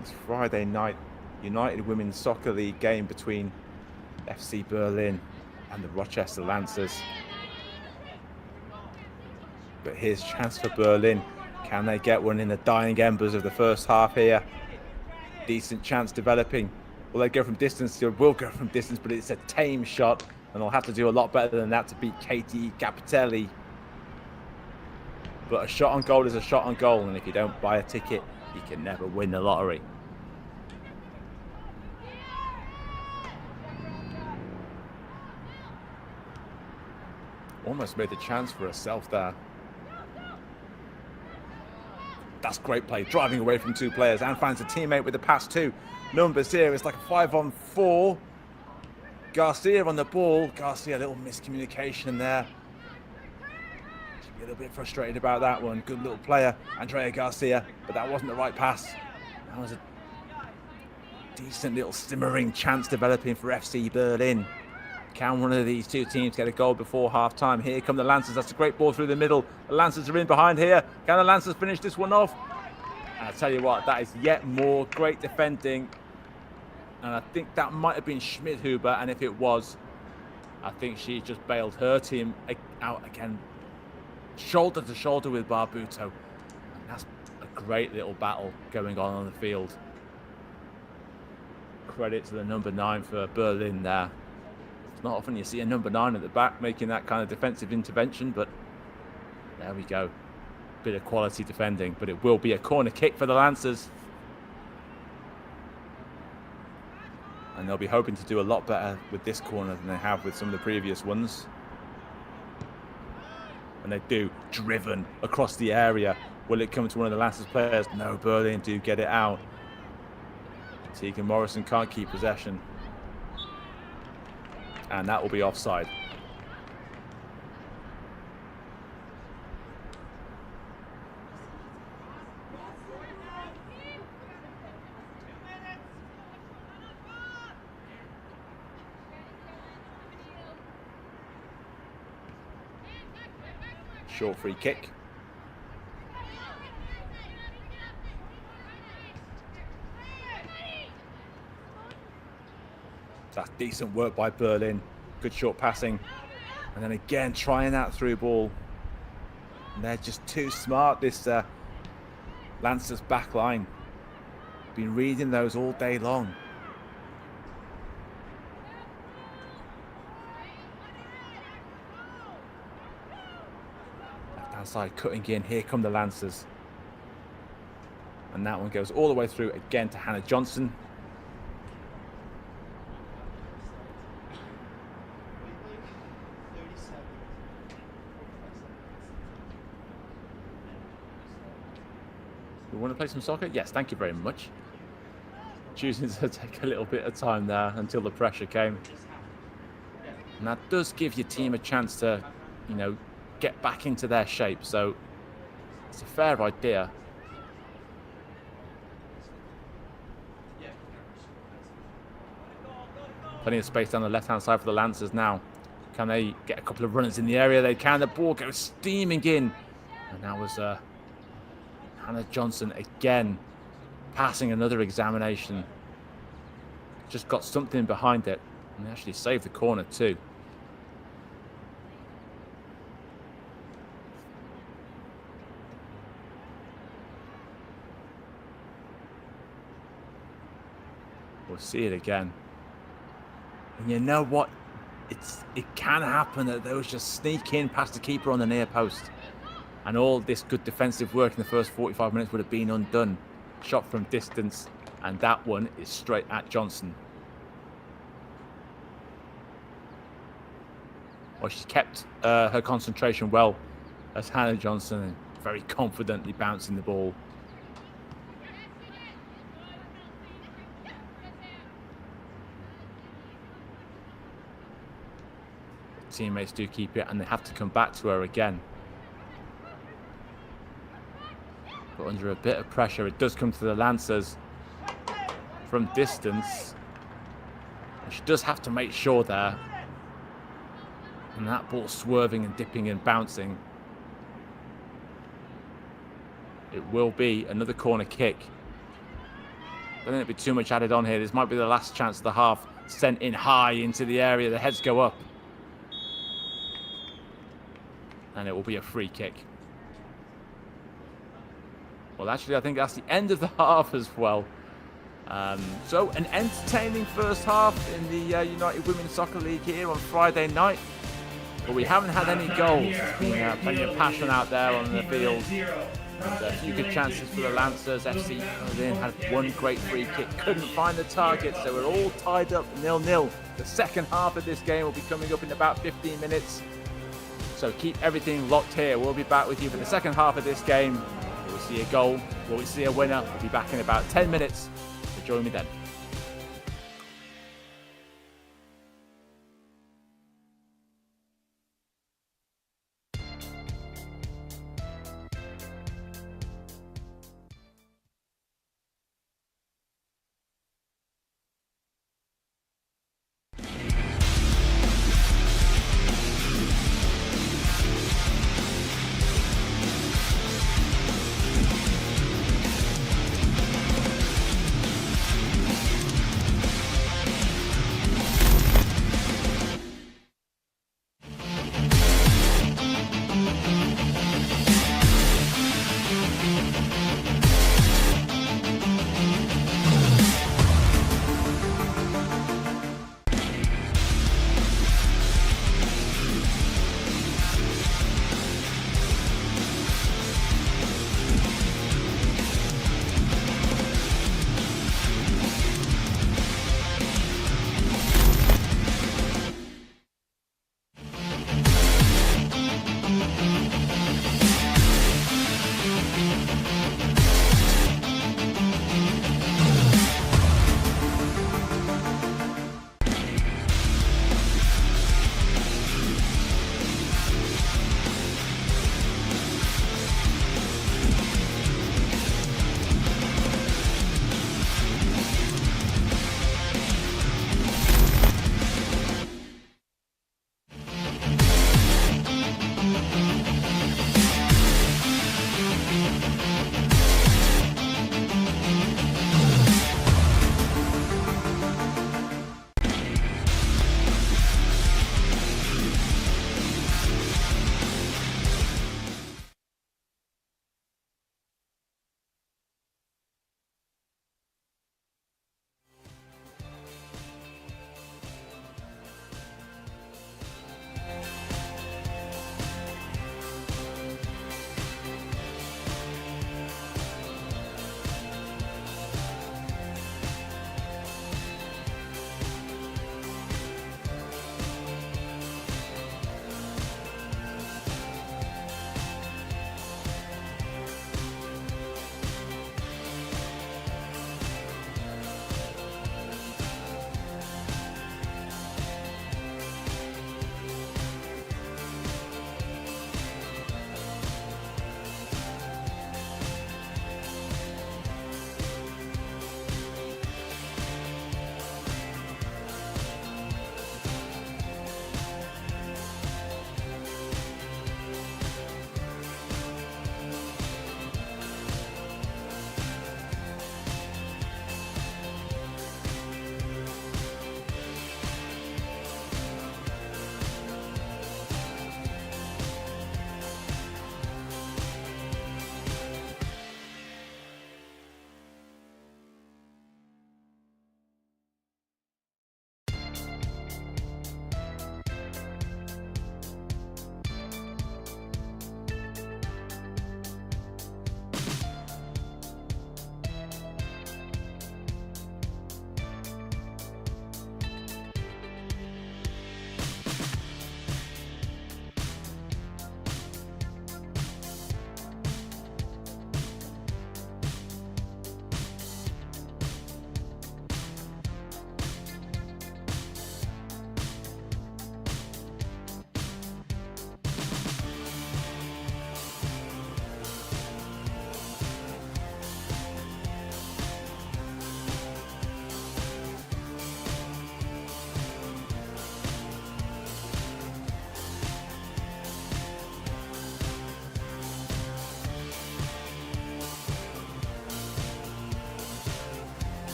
It's Friday night United Women's Soccer League game between FC Berlin and the Rochester Lancers. But here's a chance for Berlin. Can they get one in the dying embers of the first half here? Decent chance developing. Will they go from distance? They will go from distance, but it's a tame shot, and they'll have to do a lot better than that to beat Katie Capitelli. But a shot on goal is a shot on goal, and if you don't buy a ticket, you can never win the lottery. Almost made the chance for herself there. That's great play, driving away from 2 players, and finds a teammate with the pass too. Numbers here, it's like a 5-on-4. Garcia on the ball. Garcia, a little miscommunication there. A little bit frustrated about that one. Good little player, Andrea Garcia, but that wasn't the right pass. That was a decent little simmering chance developing for FC Berlin. Can one of these 2 teams get a goal before half-time? Here come the Lancers. That's a great ball through the middle. The Lancers are in behind here. Can the Lancers finish this one off? And I tell you what, that is yet more great defending. And I think that might have been Schmidhuber, and if it was, I think she just bailed her team out again. Shoulder to shoulder with Barbuto. And that's a great little battle going on the field. Credit to the number 9 for Berlin there. It's not often you see a number 9 at the back making that kind of defensive intervention, but there we go. Bit of quality defending, but it will be a corner kick for the Lancers. And they'll be hoping to do a lot better with this corner than they have with some of the previous ones. And they do, driven across the area. Will it come to one of the Lancers players? No, Berlin do get it out. Tegan Morrison can't keep possession. And that will be offside. Short free kick. That's decent work by Berlin. Good short passing. And then again, trying that through ball. And they're just too smart, this Lancers back line. Been reading those all day long. Left hand side cutting in. Here come the Lancers. And that one goes all the way through again to Hannah Johnson. We want to play some soccer? Yes, thank you very much. Choosing to take a little bit of time there until the pressure came. And that does give your team a chance to, you know, get back into their shape. So it's a fair idea. Plenty of space down the left-hand side for the Lancers now. Can they get a couple of runners in the area? They can. The ball goes steaming in. And that was Hannah Johnson again passing another examination. Just got something behind it. And they actually saved the corner too. We'll see it again. And you know what? It can happen that those just sneak in past the keeper on the near post. And all this good defensive work in the first 45 minutes would have been undone. Shot from distance. And that one is straight at Johnson. Well, she's kept her concentration well as Hannah Johnson, very confidently bouncing the ball. Teammates do keep it and they have to come back to her again. But under a bit of pressure, it does come to the Lancers from distance. And she does have to make sure there. And that ball swerving and dipping and bouncing. It will be another corner kick. I don't think it'll be too much added on here. This might be the last chance of the half. Sent in high into the area. The heads go up. And it will be a free kick. Well, actually, I think that's the end of the half as well. So, an entertaining first half in the United Women's Soccer League here on Friday night. But we haven't had any goals. There's been plenty of passion out there on the field. And a few good chances for the Lancers. FC Berlin had one great free kick. Couldn't find the target, so we're all tied up 0-0. The second half of this game will be coming up in about 15 minutes. So keep everything locked here. We'll be back with you for the second half of this game. We'll see a goal. Will we see a winner? We'll be back in about 10 minutes. So join me then.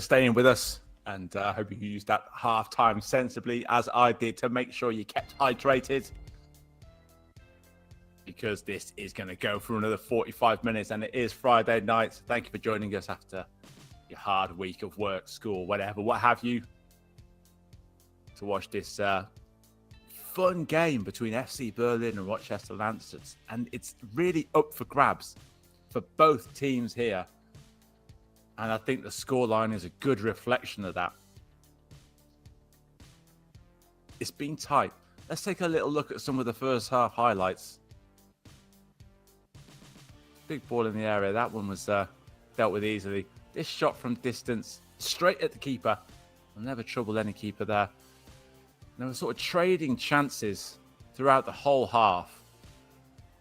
staying with us, and I hope you used that half time sensibly, as I did, to make sure you kept hydrated, because this is going to go for another 45 minutes, and it is Friday night. So thank you for joining us after your hard week of work, school, whatever, what have you, to watch this fun game between FC Berlin and Rochester Lancers. And it's really up for grabs for both teams here. And I think the scoreline is a good reflection of that. It's been tight. Let's take a little look at some of the first half highlights. Big ball in the area. That one was dealt with easily. This shot from distance, straight at the keeper. Will never trouble any keeper there. And they were sort of trading chances throughout the whole half.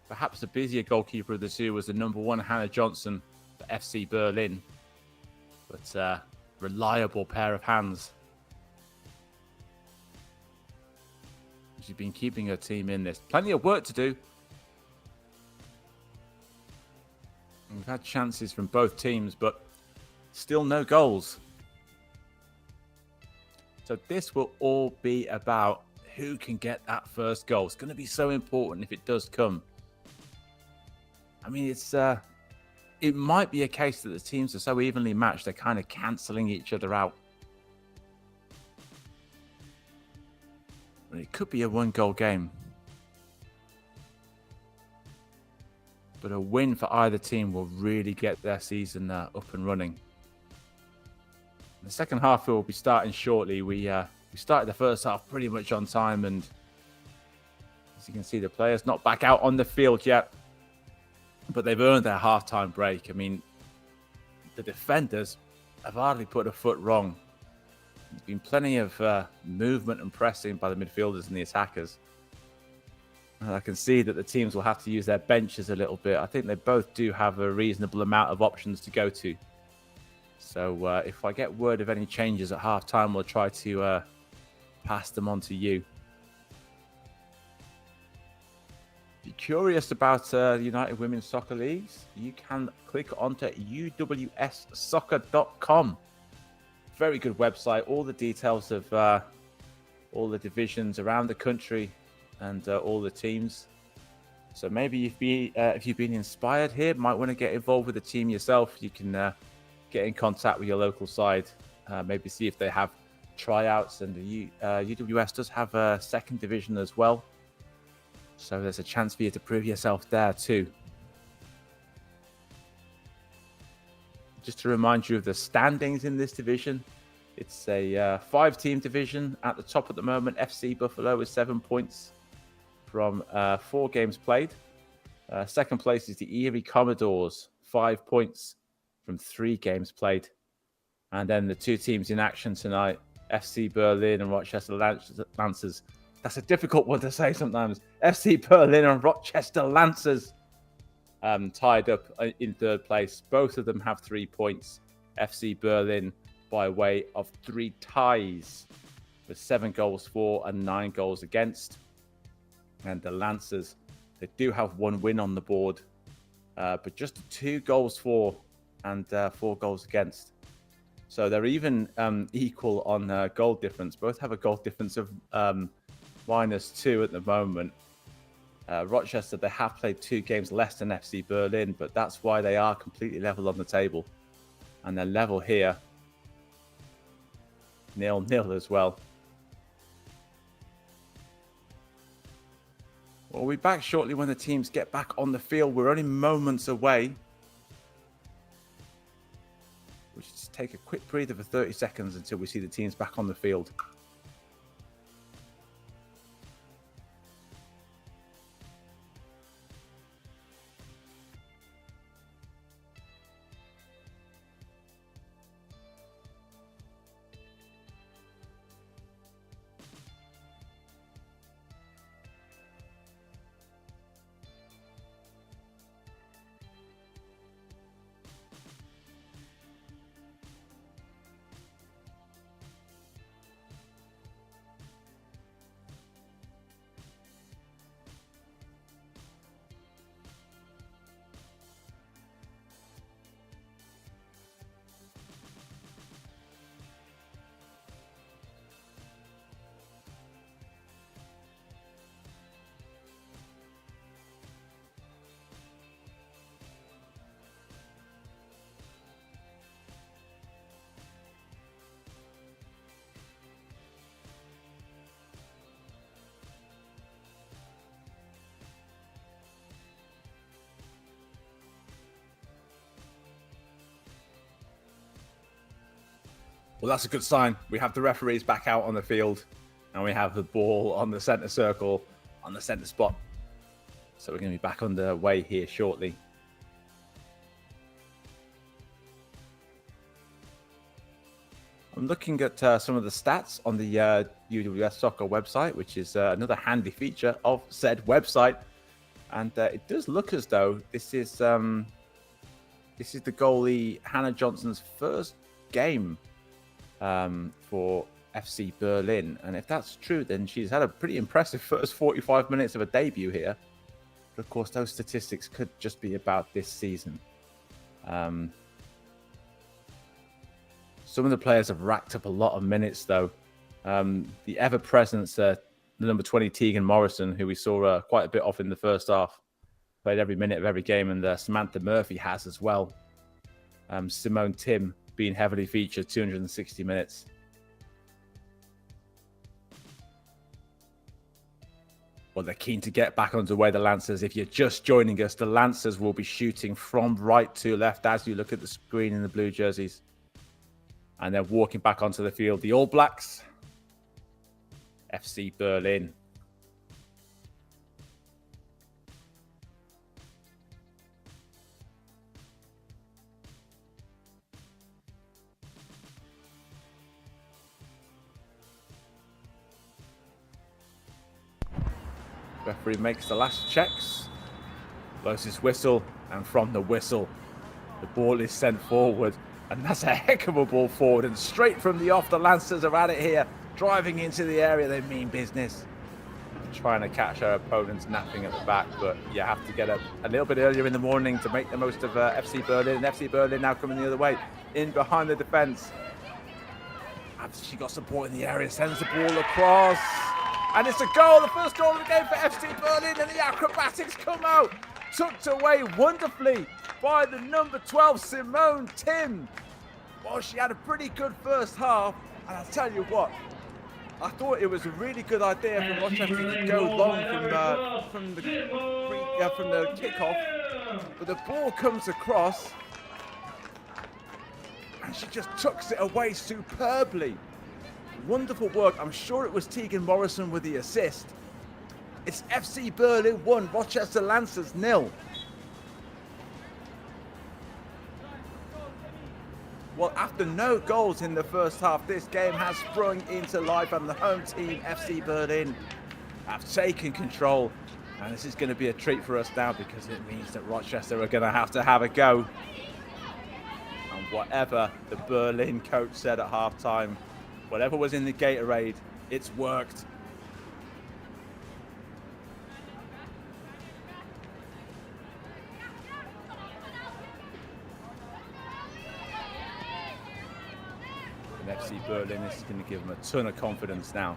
Perhaps the busier goalkeeper of the two was the number 1, Hannah Johnson, for FC Berlin. But reliable pair of hands. She's been keeping her team in this. Plenty of work to do. We've had chances from both teams, but still no goals. So this will all be about who can get that first goal. It's going to be so important if it does come. I mean, it might be a case that the teams are so evenly matched, they're kind of cancelling each other out. But it could be a 1-goal game. But a win for either team will really get their season up and running. The second half will be starting shortly. We started the first half pretty much on time, and as you can see, the players not back out on the field yet, but they've earned their half-time break. I mean, the defenders have hardly put a foot wrong. There's been plenty of movement and pressing by the midfielders and the attackers. And I can see that the teams will have to use their benches a little bit. I think they both do have a reasonable amount of options to go to. So if I get word of any changes at half-time, we'll try to pass them on to you. If you're curious about United Women's Soccer Leagues, you can click onto uwssoccer.com. Very good website. All the details of all the divisions around the country and all the teams. So maybe if you've been inspired here, might want to get involved with the team yourself. You can get in contact with your local side. Maybe see if they have tryouts. And the UWS does have a second division as well. So there's a chance for you to prove yourself there too. Just to remind you of the standings in this division. It's a 5-team division. At the top at the moment, FC Buffalo with 7 points from 4 games played. Second place is the Erie Commodores, 5 points from 3 games played. And then the 2 teams in action tonight, FC Berlin and Rochester Lancers. That's a difficult one to say sometimes. FC Berlin and Rochester Lancers tied up in 3rd place. Both of them have 3 points. FC Berlin by way of 3 ties with 7 goals for and 9 goals against. And the Lancers, they do have 1 win on the board, but just 2 goals for and 4 goals against. So they're even equal on goal difference. Both have a goal difference of -2 at the moment. Rochester, they have played 2 games less than FC Berlin, but that's why they are completely level on the table. And they're level here. 0-0 as well. We'll be back shortly when the teams get back on the field. We're only moments away. We'll just take a quick breather for 30 seconds until we see the teams back on the field. Well, that's a good sign. We have the referees back out on the field, and we have the ball on the centre circle, on the centre spot. So we're going to be back underway here shortly. I'm looking at some of the stats on the UWS Soccer website, which is another handy feature of said website. And it does look as though this is the goalie Hannah Johnson's first game for FC Berlin. And if that's true, then she's had a pretty impressive first 45 minutes of a debut here. But of course, those statistics could just be about this season. Some of the players have racked up a lot of minutes, though. The ever-present the number 20, Tegan Morrison, who we saw quite a bit off in the first half, played every minute of every game, and Samantha Murphy has as well. Simone Tim being heavily featured, 260 minutes. Well, they're keen to get back underway, the Lancers. If you're just joining us, the Lancers will be shooting from right to left as you look at the screen in the blue jerseys. And they're walking back onto the field. The All Blacks, FC Berlin. Referee makes the last checks, blows his whistle, and from the whistle, the ball is sent forward. And that's a heck of a ball forward, and straight from the off, the Lancers are at it here, driving into the area. They mean business. Trying to catch our opponents napping at the back, but you have to get up a little bit earlier in the morning to make the most of FC Berlin. And FC Berlin now coming the other way, in behind the defence. She got support in the area, sends the ball across, and it's a goal, the first goal of the game for FC Berlin, and the acrobatics come out, tucked away wonderfully by the number 12, Simone Tim. Well, she had a pretty good first half, and I'll tell you what, I thought it was a really good idea for Rochester to go long from the kickoff, but the ball comes across, and she just tucks it away superbly. Wonderful work. I'm sure it was Tegan Morrison with the assist. It's FC Berlin 1, Rochester Lancers 0. Well, after no goals in the first half, this game has sprung into life, and the home team, FC Berlin, have taken control. And this is going to be a treat for us now, because it means that Rochester are going to have a go. And whatever the Berlin coach said at halftime, whatever was in the Gatorade, it's worked. And FC Berlin is going to give them a ton of confidence now.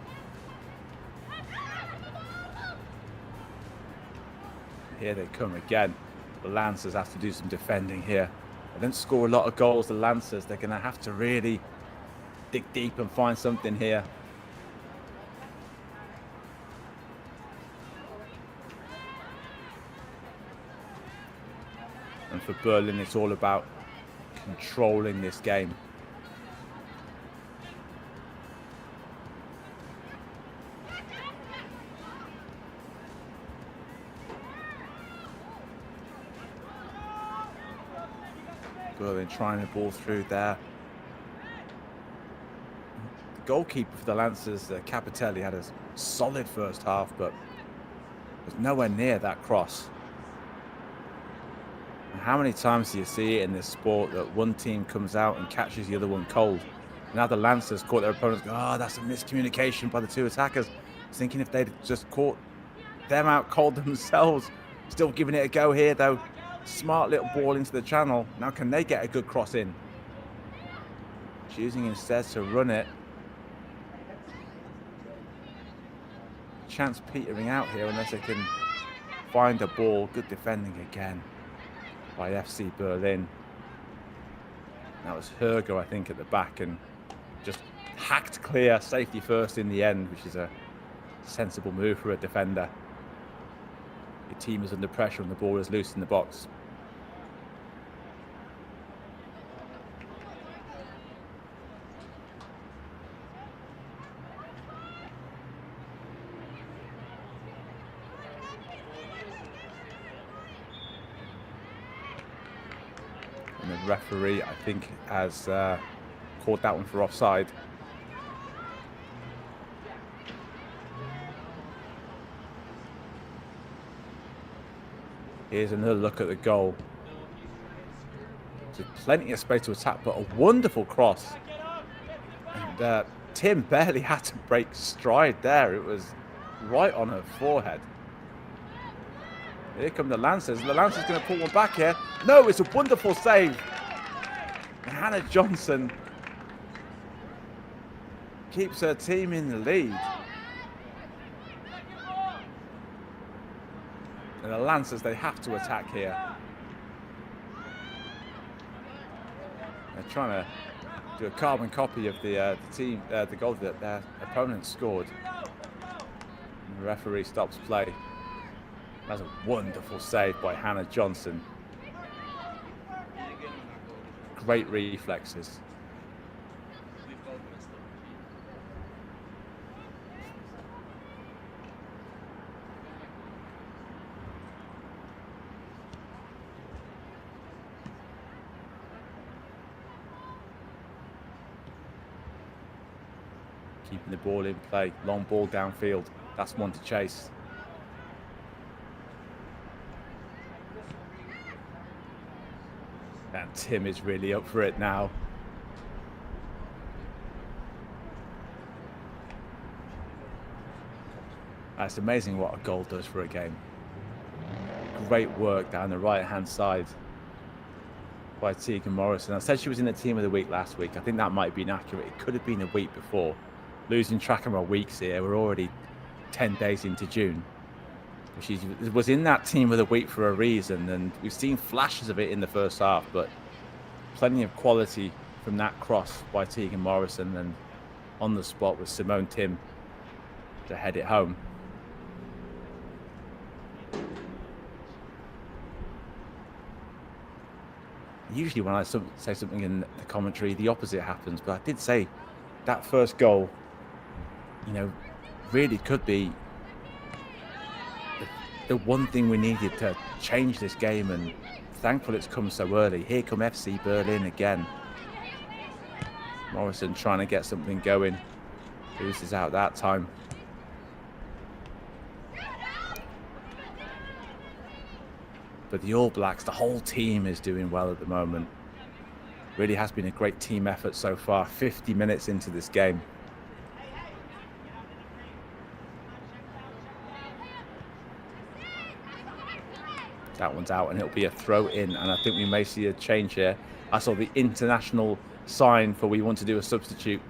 Here they come again. The Lancers have to do some defending here. They don't score a lot of goals, the Lancers. They're going to have to really dig deep and find something here. And for Berlin, it's all about controlling this game. Berlin trying to ball through there. The goalkeeper for the Lancers, Capitelli, had a solid first half, but was nowhere near that cross. And how many times do you see it in this sport that one team comes out and catches the other one cold? Now the Lancers caught their opponents, oh, that's a miscommunication by the two attackers. I was thinking if they'd just caught them out cold themselves. Still giving it a go here, though. Smart little ball into the channel. Now can they get a good cross in? Choosing instead to run it. Chance petering out here unless they can find a ball. Good defending again by FC Berlin. That was Hergo, I think, at the back, and just hacked clear. Safety first in the end, which is a sensible move for a defender. Your team is under pressure and the ball is loose in the box. the referee, I think, has called that one for offside. Here's another look at the goal. There's plenty of space to attack, but a wonderful cross. And Tim barely had to break stride there. It was right on her forehead. Here come the Lancers. The Lancers going to pull one back here. No, it's a wonderful save. And Hannah Johnson keeps her team in the lead. And the Lancers, they have to attack here. They're trying to do a carbon copy of the goal that their opponent scored. And the referee stops play. That's a wonderful save by Hannah Johnson. Great reflexes. Keeping the ball in play. Long ball downfield. That's one to chase. And Tim is really up for it now. It's amazing what a goal does for a game. Great work down the right-hand side by Tegan Morrison. I said she was in the team of the week last week. I think that might be inaccurate. It could have been a week before. Losing track of my weeks here. We're already 10 days into June. She was in that team of the week for a reason, and we've seen flashes of it in the first half, but plenty of quality from that cross by Tegan Morrison, and on the spot with Simone Tim to head it home. Usually when I say something in the commentary, the opposite happens, but I did say that first goal, you know, really could be the one thing we needed to change this game, and thankful it's come so early. Here come FC Berlin again. Morrison trying to get something going. Loses out that time. But the All Blacks, the whole team is doing well at the moment. Really has been a great team effort so far. 50 minutes into this game. That one's out, and it'll be a throw in, and I think we may see a change here. I saw the international sign for we want to do a substitute.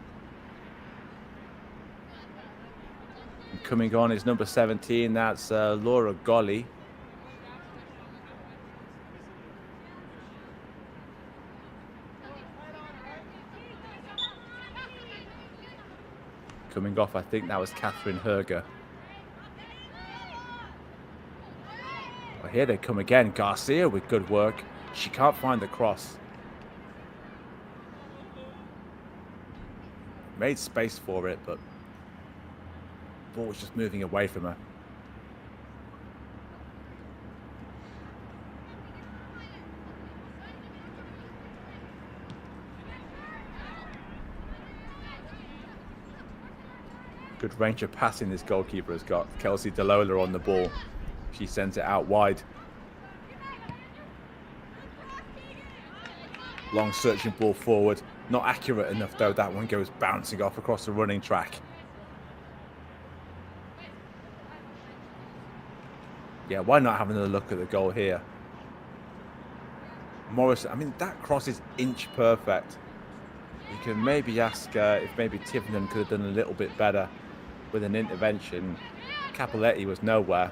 And coming on is number 17, that's Laura Golly. Coming off, I think that was Catherine Herger. Well, here they come again. Garcia with good work. She can't find the cross. Made space for it, but the ball was just moving away from her. Good range of passing this goalkeeper has got. Kelsey Delola on the ball. She sends it out wide. Long searching ball forward. Not accurate enough though. That one goes bouncing off across the running track. Yeah, why not have another look at the goal here? Morrison, I mean, that cross is inch perfect. You can maybe ask if maybe Tiverton could have done a little bit better with an intervention. Capoletti was nowhere.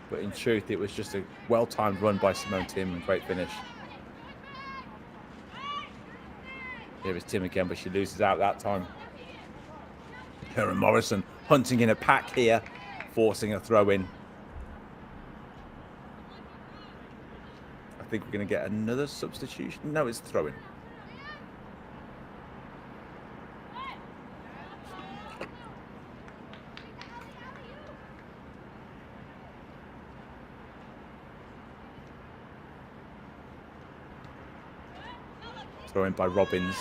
But in truth, it was just a well-timed run by Simone Tim and great finish. Here is Tim again, but she loses out that time. Her and Morrison hunting in a pack here, forcing a throw in. I think we're going to get another substitution. No, it's throw in. Throw in by Robbins.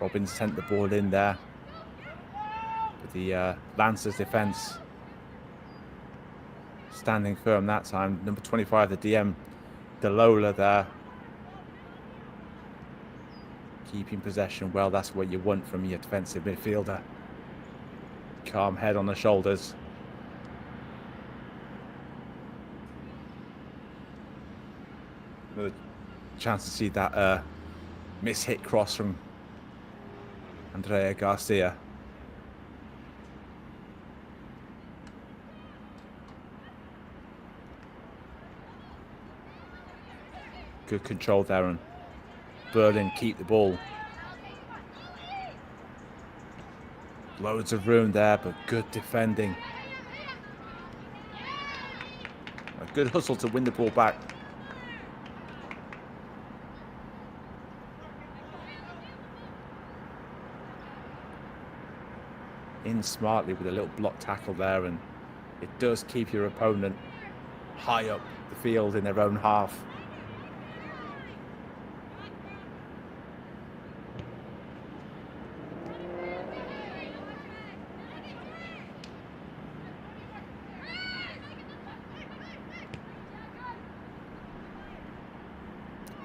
Robbins sent the ball in there. But the Lancers defence standing firm that time. Number 25, the DM, Delola there. Keeping possession well, that's what you want from your defensive midfielder. Calm head on the shoulders. Another chance to see that miss-hit cross from Andrea Garcia. Good control there, and Berlin keep the ball. Loads of room there, but good defending. A good hustle to win the ball back. In smartly with a little block tackle there, and it does keep your opponent high up the field in their own half.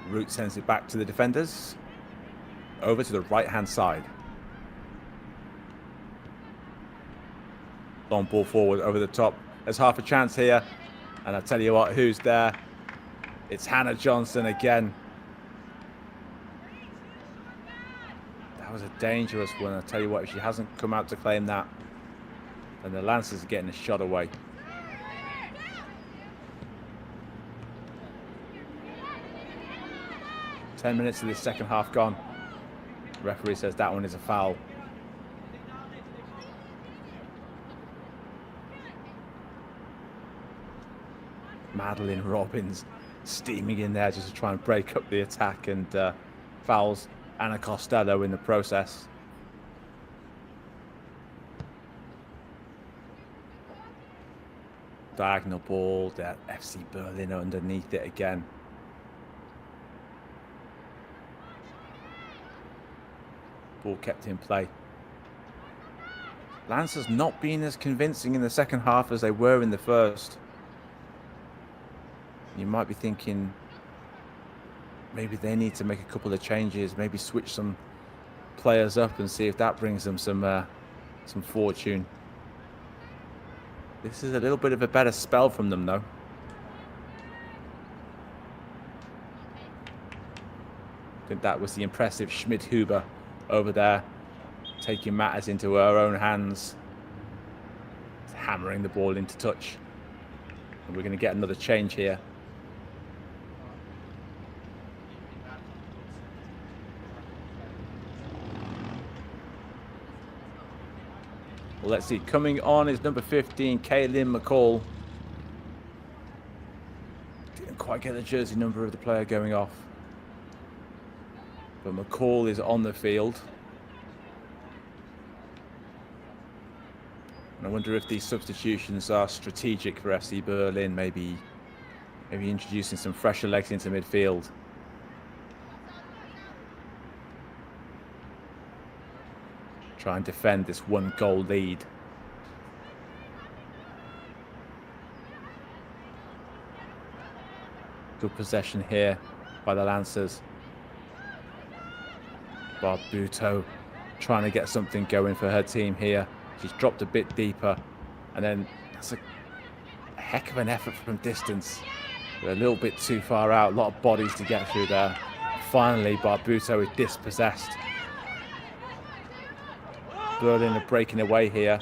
Root sends it back to the defenders. Over to the right-hand side. Long ball forward over the top. There's half a chance here. And I tell you what, who's there? It's Hannah Johnson again. That was a dangerous one. I tell you what, if she hasn't come out to claim that, then the Lancers are getting a shot away. Ten minutes of this second half gone. The referee says that one is a foul. Madeline Robbins steaming in there just to try and break up the attack, and fouls Anna Costello in the process. Diagonal ball, that FC Berlin underneath it again. Ball kept in play. Lancers not being as convincing in the second half as they were in the first. You might be thinking maybe they need to make a couple of changes, maybe switch some players up and see if that brings them some fortune. This is a little bit of a better spell from them, though. I think that was the impressive Schmidhuber over there, taking matters into her own hands, hammering the ball into touch. And we're going to get another change here. Well, let's see. Coming on is number 15, Kaylin McCall. Didn't quite get the jersey number of the player going off. But McCall is on the field. And I wonder if these substitutions are strategic for FC Berlin, maybe introducing some fresher legs into midfield. Try and defend this 1-goal lead. Good possession here by the Lancers. Barbuto trying to get something going for her team here. She's dropped a bit deeper, and then that's a heck of an effort from distance. We're a little bit too far out, a lot of bodies to get through there. Finally, Barbuto is dispossessed. Berlin are breaking away here,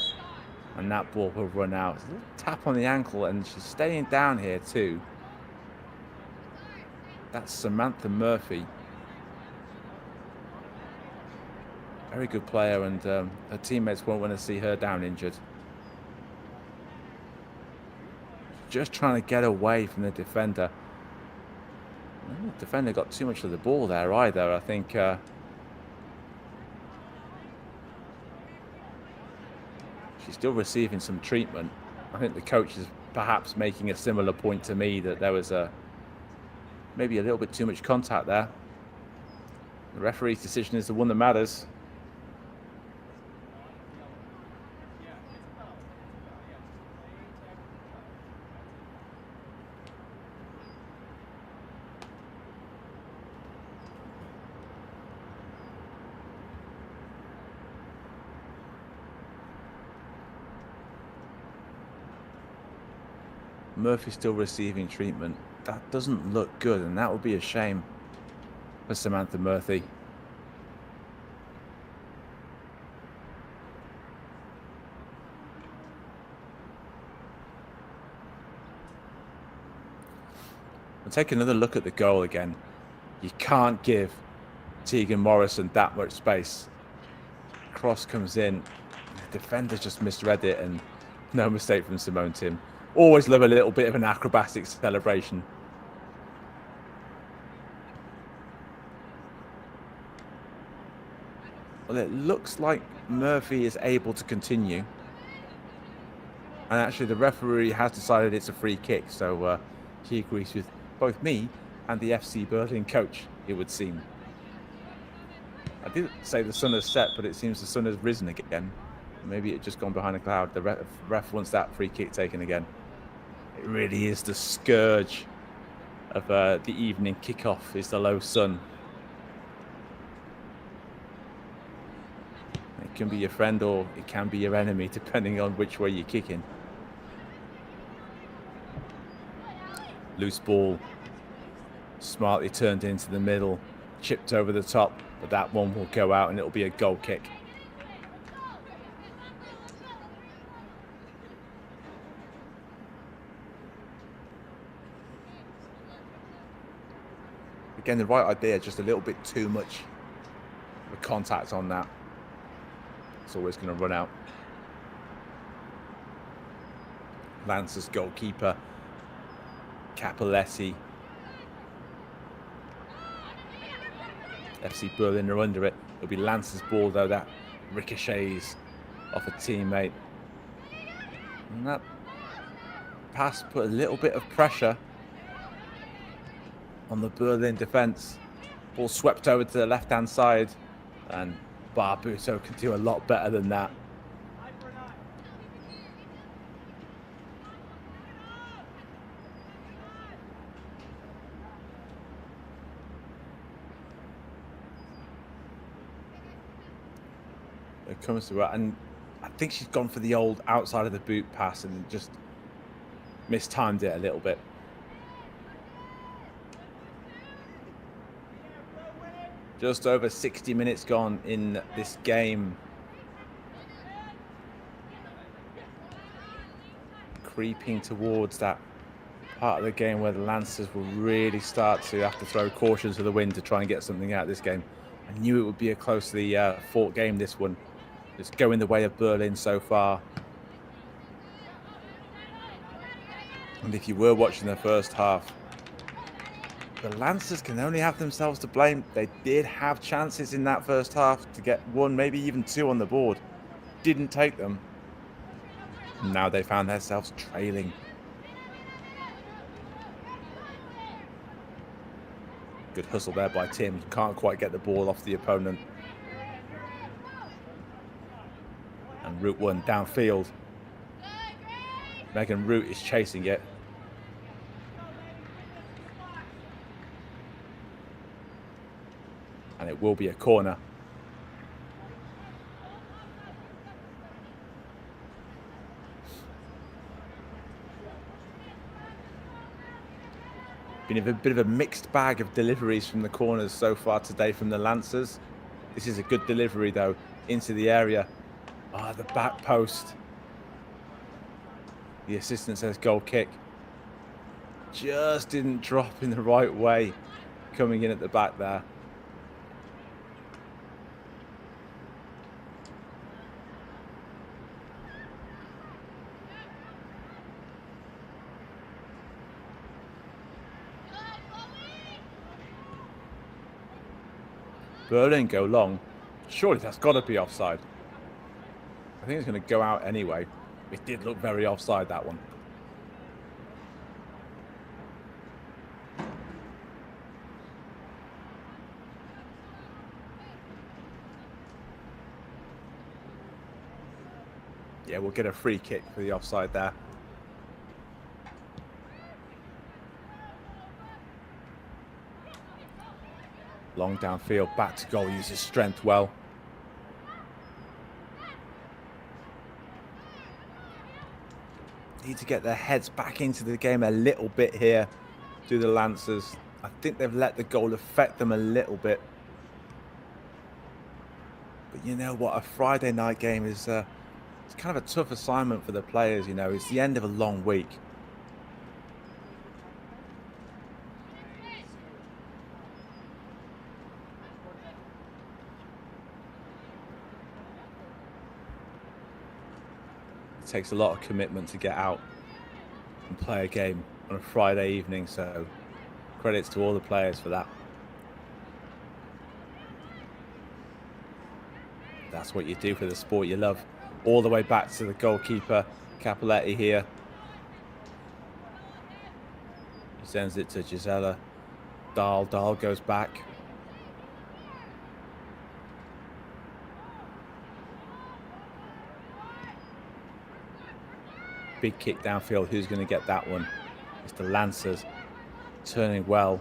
and that ball will run out. A little tap on the ankle, and she's staying down here too. That's Samantha Murphy. Very good player, and her teammates won't want to see her down injured. Just trying to get away from the defender. The defender got too much of the ball there either. I think she's still receiving some treatment. I think the coach is perhaps making a similar point to me that there was maybe a little bit too much contact there. The referee's decision is the one that matters. Murphy's still receiving treatment. That doesn't look good, and that would be a shame for Samantha Murphy. We'll take another look at the goal again. You can't give Tegan Morrison that much space. Cross comes in. The defender just misread it, and no mistake from Simone Tim. Always love a little bit of an acrobatic celebration. Well, it looks like Murphy is able to continue. And actually, the referee has decided it's a free kick. So he agrees with both me and the FC Berlin coach, it would seem. I didn't say the sun has set, but it seems the sun has risen again. Maybe it's just gone behind a cloud. The ref wants that free kick taken again. It really is the scourge of the evening kickoff, is the low sun. It can be your friend or it can be your enemy, depending on which way you're kicking. Loose ball, smartly turned into the middle, chipped over the top, but that one will go out and it'll be a goal kick. Again, the right idea, just a little bit too much of contact on that. It's always going to run out. Lancers goalkeeper, Capoletti. FC Berlin are under it. It'll be Lancers' ball, though, that ricochets off a teammate. And that pass put a little bit of pressure on the Berlin defence. Ball swept over to the left-hand side, and Barbuto can do a lot better than that. It comes to her, and I think she's gone for the old outside of the boot pass and just mistimed it a little bit. Just over 60 minutes gone in this game. Creeping towards that part of the game where the Lancers will really start to have to throw caution to the wind to try and get something out of this game. I knew it would be a closely fought game, this one. It's going the way of Berlin so far. And if you were watching the first half, the Lancers can only have themselves to blame. They did have chances in that first half to get one, maybe even two on the board. Didn't take them. And now they found themselves trailing. Good hustle there by Tim. Can't quite get the ball off the opponent. And Root one downfield. Megan Root is chasing it. And it will be a corner. Been a bit of a mixed bag of deliveries from the corners so far today from the Lancers. This is a good delivery though, into the area. Ah, the back post. The assistant says goal kick. Just didn't drop in the right way, coming in at the back there. Berlin go long. Surely that's got to be offside. I think it's going to go out anyway. It did look very offside, that one. Yeah, we'll get a free kick for the offside there. Long downfield, back to goal, uses strength well. Need to get their heads back into the game a little bit here, do the Lancers. I think they've let the goal affect them a little bit. But you know what, a Friday night game is it's kind of a tough assignment for the players, you know. It's the end of a long week. It takes a lot of commitment to get out and play a game on a Friday evening, so credits to all the players for that. That's what you do for the sport you love. All the way back to the goalkeeper, Capoletti here. He sends it to Gisela. Dahl goes back. Big kick downfield. Who's going to get that one? It's the Lancers. Turning well.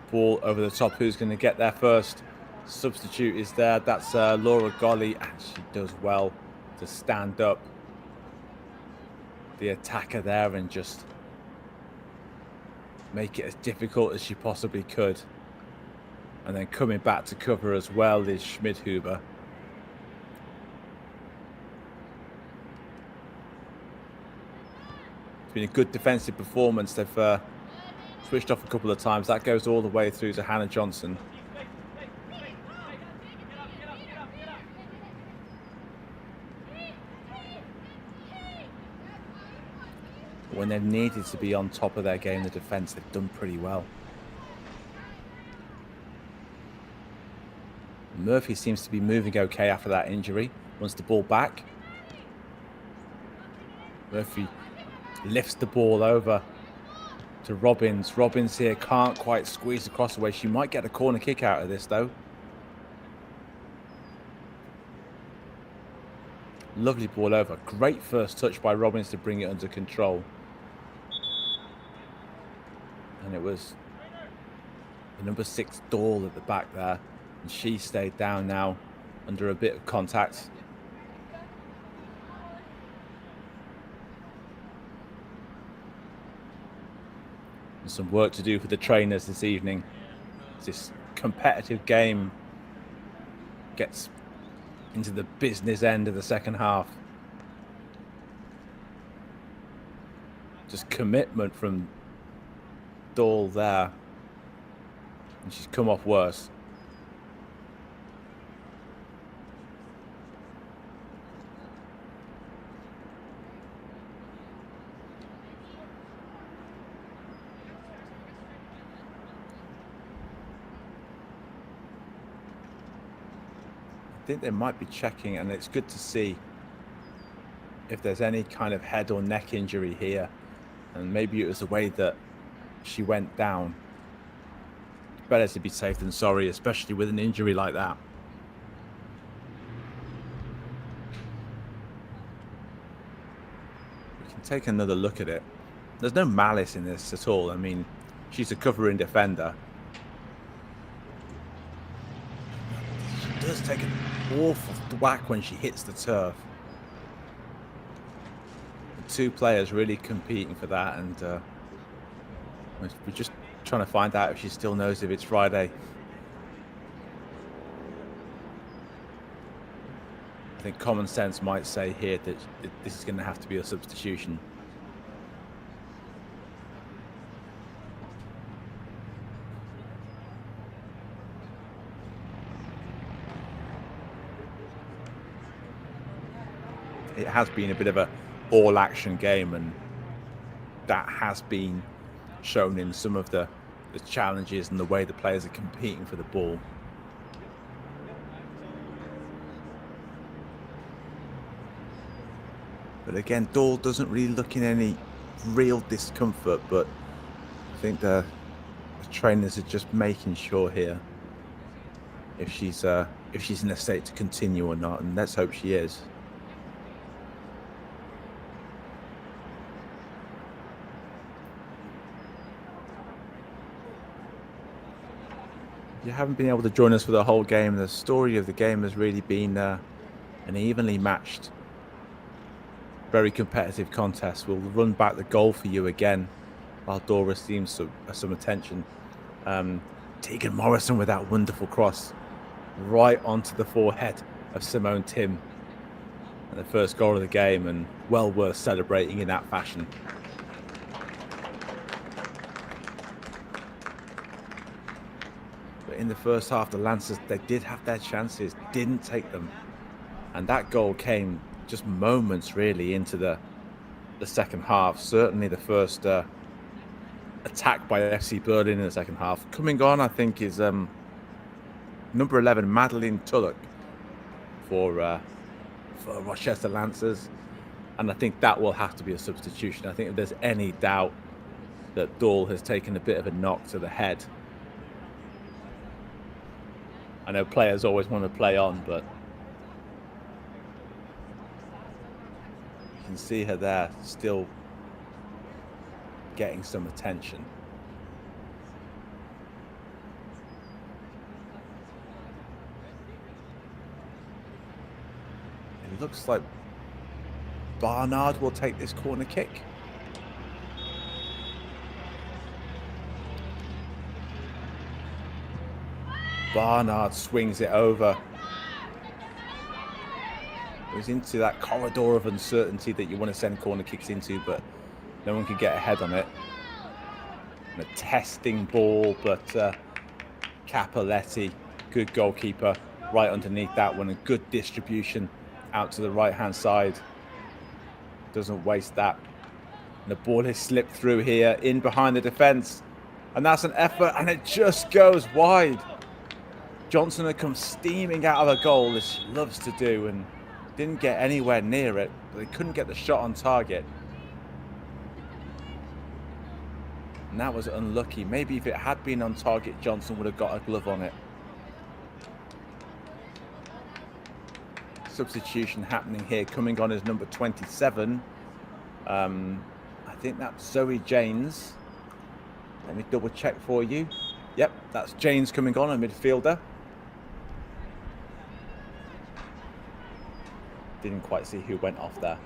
Ball over the top. Who's going to get there first? Substitute is there. That's Laura Golly, and she does well to stand up the attacker there and just make it as difficult as she possibly could. And then coming back to cover as well is Schmidhuber. It's been a good defensive performance. They've switched off a couple of times. That goes all the way through to Hannah Johnson. When they've needed to be on top of their game, the defence, they've done pretty well. Murphy seems to be moving okay after that injury. Wants the ball back. Murphy lifts the ball over to Robbins. Robbins here can't quite squeeze across the way. She might get a corner kick out of this, though. Lovely ball over. Great first touch by Robbins to bring it under control. And it was the number 6 Dahl at the back there. And she stayed down now under a bit of contact. And some work to do for the trainers this evening. This competitive game gets into the business end of the second half. Just commitment from Dahl there. And she's come off worse. I think they might be checking, and it's good to see if there's any kind of head or neck injury here. And maybe it was the way that she went down. It's better to be safe than sorry, especially with an injury like that. We can take another look at it. There's no malice in this at all. I mean, she's a covering defender. She does take an awful whack when she hits the turf. The two players really competing for that, and we're just trying to find out if she still knows if it's Friday. I think common sense might say here that this is going to have to be a substitution. It has been a bit of a all-action game, and that has been shown in some of the challenges and the way the players are competing for the ball. But again, Dahl doesn't really look in any real discomfort, but I think the trainers are just making sure here if she's in a state to continue or not, and let's hope she is. you haven't been able to join us for the whole game, the story of the game has really been an evenly matched, very competitive contest. We'll run back the goal for you again while Dora receives some attention. Tegan Morrison with that wonderful cross right onto the forehead of Simone Tim. And the first goal of the game, and well worth celebrating in that fashion. But in the first half, the Lancers, they did have their chances, didn't take them. And that goal came just moments really into the second half. Certainly the first attack by FC Berlin in the second half. Coming on, I think, is number 11, Madeline Tulloch for Rochester Lancers. And I think that will have to be a substitution. I think if there's any doubt that Dahl has taken a bit of a knock to the head. I know players always want to play on, but you can see her there still getting some attention. It looks like Barnard will take this corner kick. Barnard swings it over. It was into that corridor of uncertainty that you want to send corner kicks into, but no one could get ahead on it. And a testing ball, but Capoletti, good goalkeeper, right underneath that one. A good distribution out to the right-hand side. Doesn't waste that. And the ball is slipped through here, in behind the defence. And that's an effort, and it just goes wide. Johnson had come steaming out of a goal, as she loves to do, and didn't get anywhere near it. But they couldn't get the shot on target. And that was unlucky. Maybe if it had been on target, Johnson would have got a glove on it. Substitution happening here. Coming on as number 27. I think that's Zoe Janes. Let me double check for you. Yep, that's Janes coming on, a midfielder. Didn't quite see who went off there.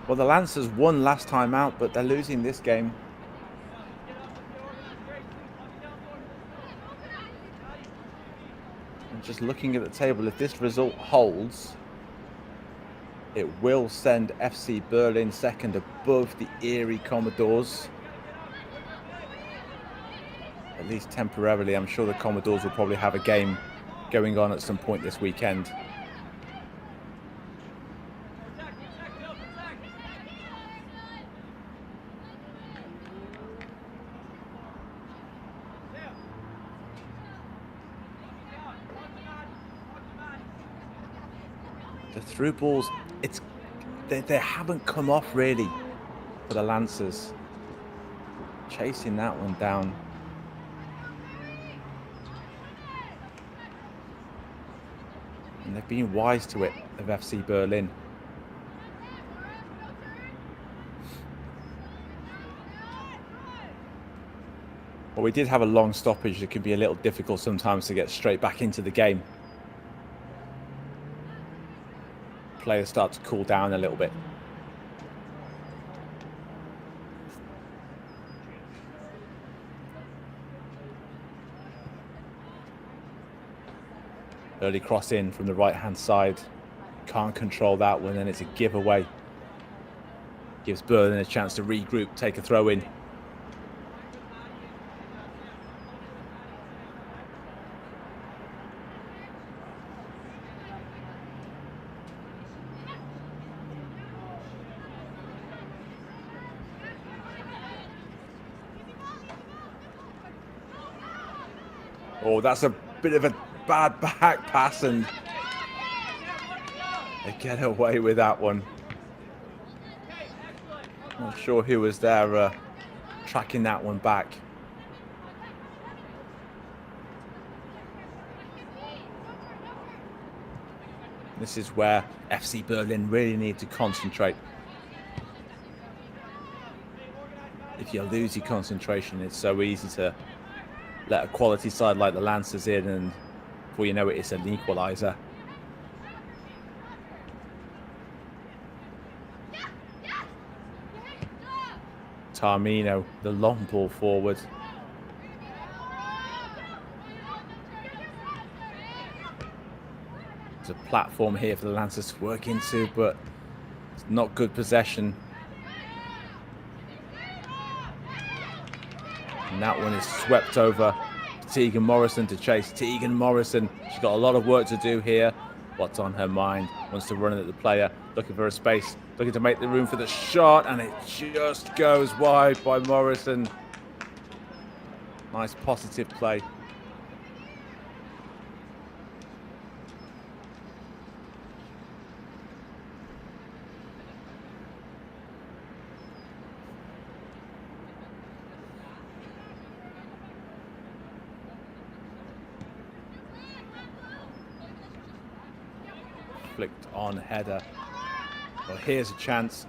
Well, the Lancers won last time out, but they're losing this game. And just looking at the table, if this result holds, it will send FC Berlin second above the Erie Commodores. At least temporarily. I'm sure the Commodores will probably have a game going on at some point this weekend. The through balls, they haven't come off really for the Lancers. Chasing that one down. And they've been wise to it, of FC Berlin. Well, we did have a long stoppage. It can be a little difficult sometimes to get straight back into the game. Players start to cool down a little bit. Early cross in from the right-hand side. Can't control that one, and it's a giveaway. Gives Berlin a chance to regroup, take a throw in. Oh, that's a bit of a bad back pass, and they get away with that one. Not sure who was there tracking that one back. This is where FC Berlin really need to concentrate. if you lose your concentration, it's so easy to let a quality side like the Lancers in, and before you know it, it's an equaliser. Tarmino, the long ball forward. There's a platform here for the Lancers to work into, but it's not good possession. And that one is swept over. Tegan Morrison to chase. Tegan Morrison, she's got a lot of work to do here. What's on her mind? Wants to run it at the player, looking for a space, looking to make the room for the shot, and it just goes wide by Morrison. Nice positive play. Flicked on header. Well, here's a chance.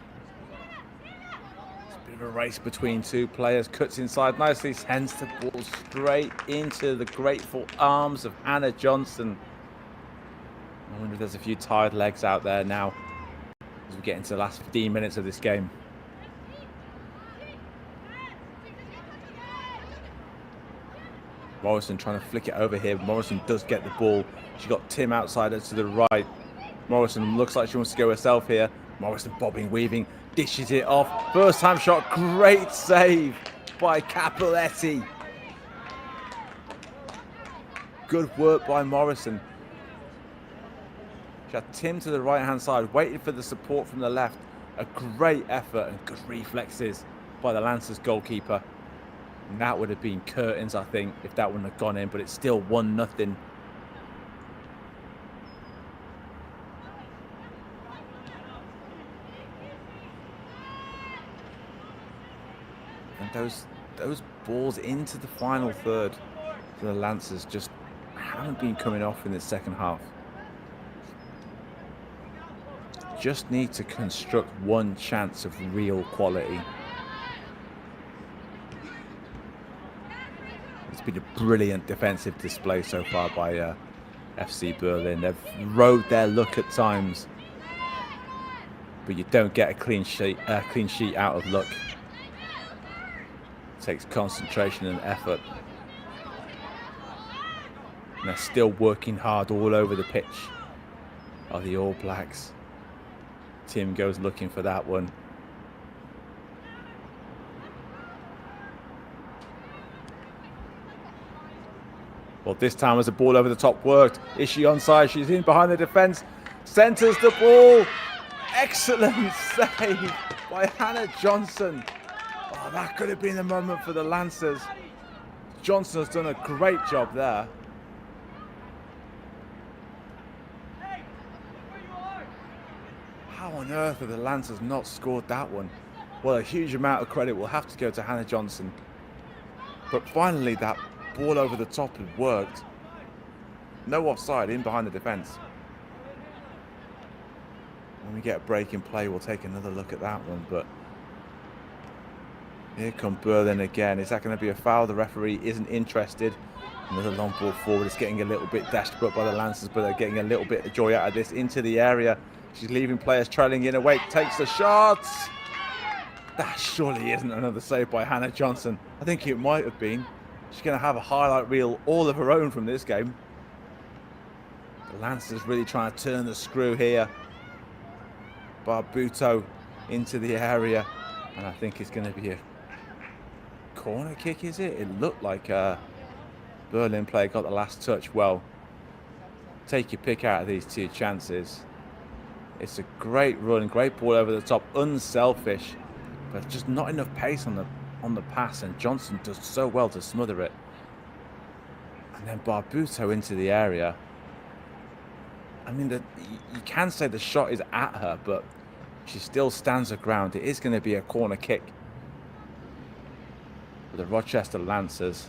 It's a bit of a race between two players. Cuts inside nicely, sends the ball straight into the grateful arms of Hannah Johnson. I wonder if there's a few tired legs out there now as we get into the last 15 minutes of this game. Morrison trying to flick it over here. Morrison does get the ball. She got Tim outside her to the right. Morrison looks like she wants to go herself here. Morrison bobbing, weaving, dishes it off. First time shot, great save by Capoletti. Good work by Morrison. She had Tim to the right hand side, waited for the support from the left. A great effort and good reflexes by the Lancers goalkeeper. And that would have been curtains, I think, if that wouldn't have gone in, but it's still 1-0. And those balls into the final third for the Lancers just haven't been coming off in the second half. Just need to construct one chance of real quality. It's been a brilliant defensive display so far by FC Berlin. They've rode their luck at times, but you don't get a clean sheet out of luck. It takes concentration and effort. And they're still working hard all over the pitch are the All Blacks. Tim goes looking for that one. Well, this time as the ball over the top worked. Is she onside? She's in behind the defence. Centres the ball. Excellent save by Hannah Johnson. Oh, that could have been the moment for the Lancers. Johnson has done a great job there. How on earth have the Lancers not scored that one? Well, a huge amount of credit will have to go to Hannah Johnson. But finally, that ball over the top had worked. No offside, in behind the defence. When we get a break in play, we'll take another look at that one. But here come Berlin again. Is that going to be a foul? The referee isn't interested. Another long ball forward. It's getting a little bit dashed up by the Lancers, but they're getting a little bit of joy out of this. Into the area. She's leaving players trailing in. Awake takes the shot. That surely isn't another save by Hannah Johnson. I think it might have been. She's going to have a highlight reel all of her own from this game. The Lancers really trying to turn the screw here. Barbuto into the area. And I think it's going to be a corner kick, is it? It looked like a Berlin player got the last touch. Well, take your pick out of these two chances. It's a great run, great ball over the top, unselfish, but just not enough pace on the pass, and Johnson does so well to smother it. And then Barbuto into the area. I mean, you can say the shot is at her, but she still stands her ground. It is going to be a corner kick for the Rochester Lancers.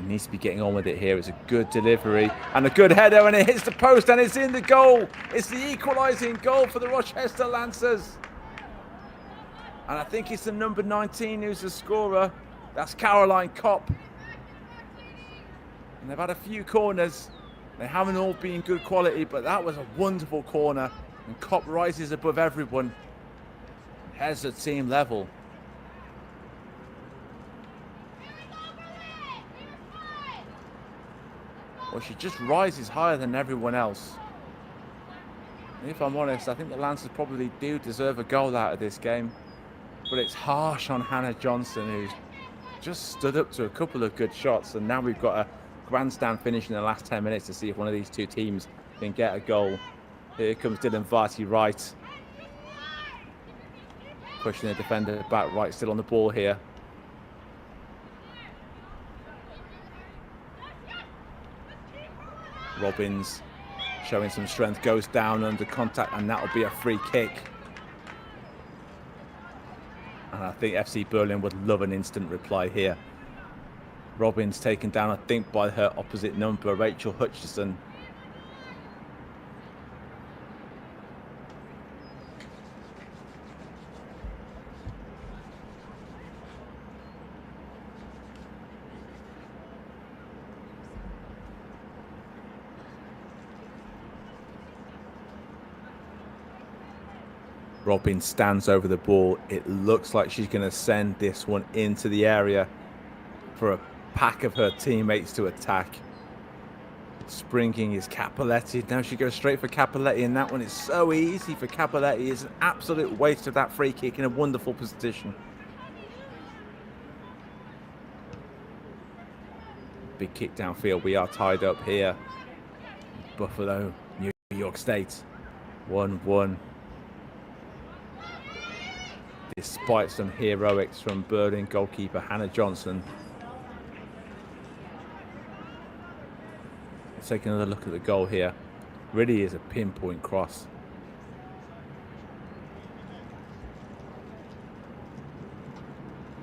He needs to be getting on with it here. It's a good delivery and a good header, and it hits the post and it's in the goal. It's the equalising goal for the Rochester Lancers. And I think it's the number 19 who's the scorer. That's Caroline Kopp. And they've had a few corners. They haven't all been good quality, but that was a wonderful corner. And Kopp rises above everyone. Heads the team level. Well, she just rises higher than everyone else. And if I'm honest, I think the Lancers probably do deserve a goal out of this game. But it's harsh on Hannah Johnson, who's just stood up to a couple of good shots. And now we've got a grandstand finish in the last 10 minutes to see if one of these two teams can get a goal. Here comes Dylan Varty-Wright. Pushing the defender back. Wright still on the ball here. Robbins showing some strength, goes down under contact, and that'll be a free kick. And I think FC Berlin would love an instant reply here. Robbins taken down, I think, by her opposite number, Rachel Hutchison. Robin stands over the ball. It looks like she's going to send this one into the area for a pack of her teammates to attack. Springing is Capoletti. Now she goes straight for Capoletti, and that one is so easy for Capoletti. It's an absolute waste of that free kick in a wonderful position. Big kick downfield. We are tied up here. Buffalo, New York State. 1-1. Despite some heroics from Berlin goalkeeper Hannah Johnson. Let's take another look at the goal here. Really is a pinpoint cross.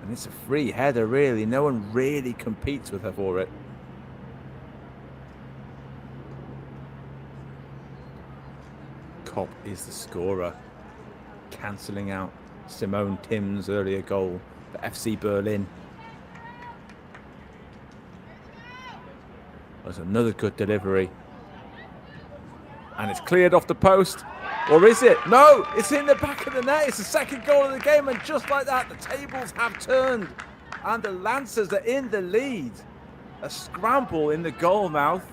And it's a free header, really. No one really competes with her for it. Kopp is the scorer, cancelling out Simone Tim's earlier goal for FC Berlin. There's another good delivery. And it's cleared off the post. Or is it? No, it's in the back of the net. It's the second goal of the game. And just like that, the tables have turned. And the Lancers are in the lead. A scramble in the goal mouth.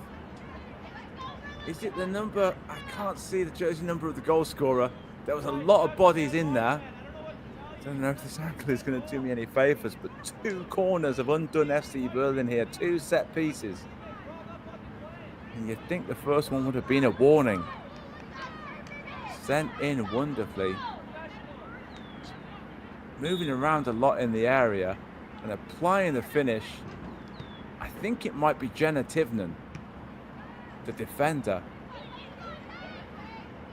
Is it the number? I can't see the jersey number of the goal scorer. There was a lot of bodies in there. I don't know if this angle is going to do me any favours, but two corners have undone FC Berlin here. Two set pieces. And you'd think the first one would have been a warning. Sent in wonderfully. Moving around a lot in the area and applying the finish. I think it might be Jenna Tivnan, the defender.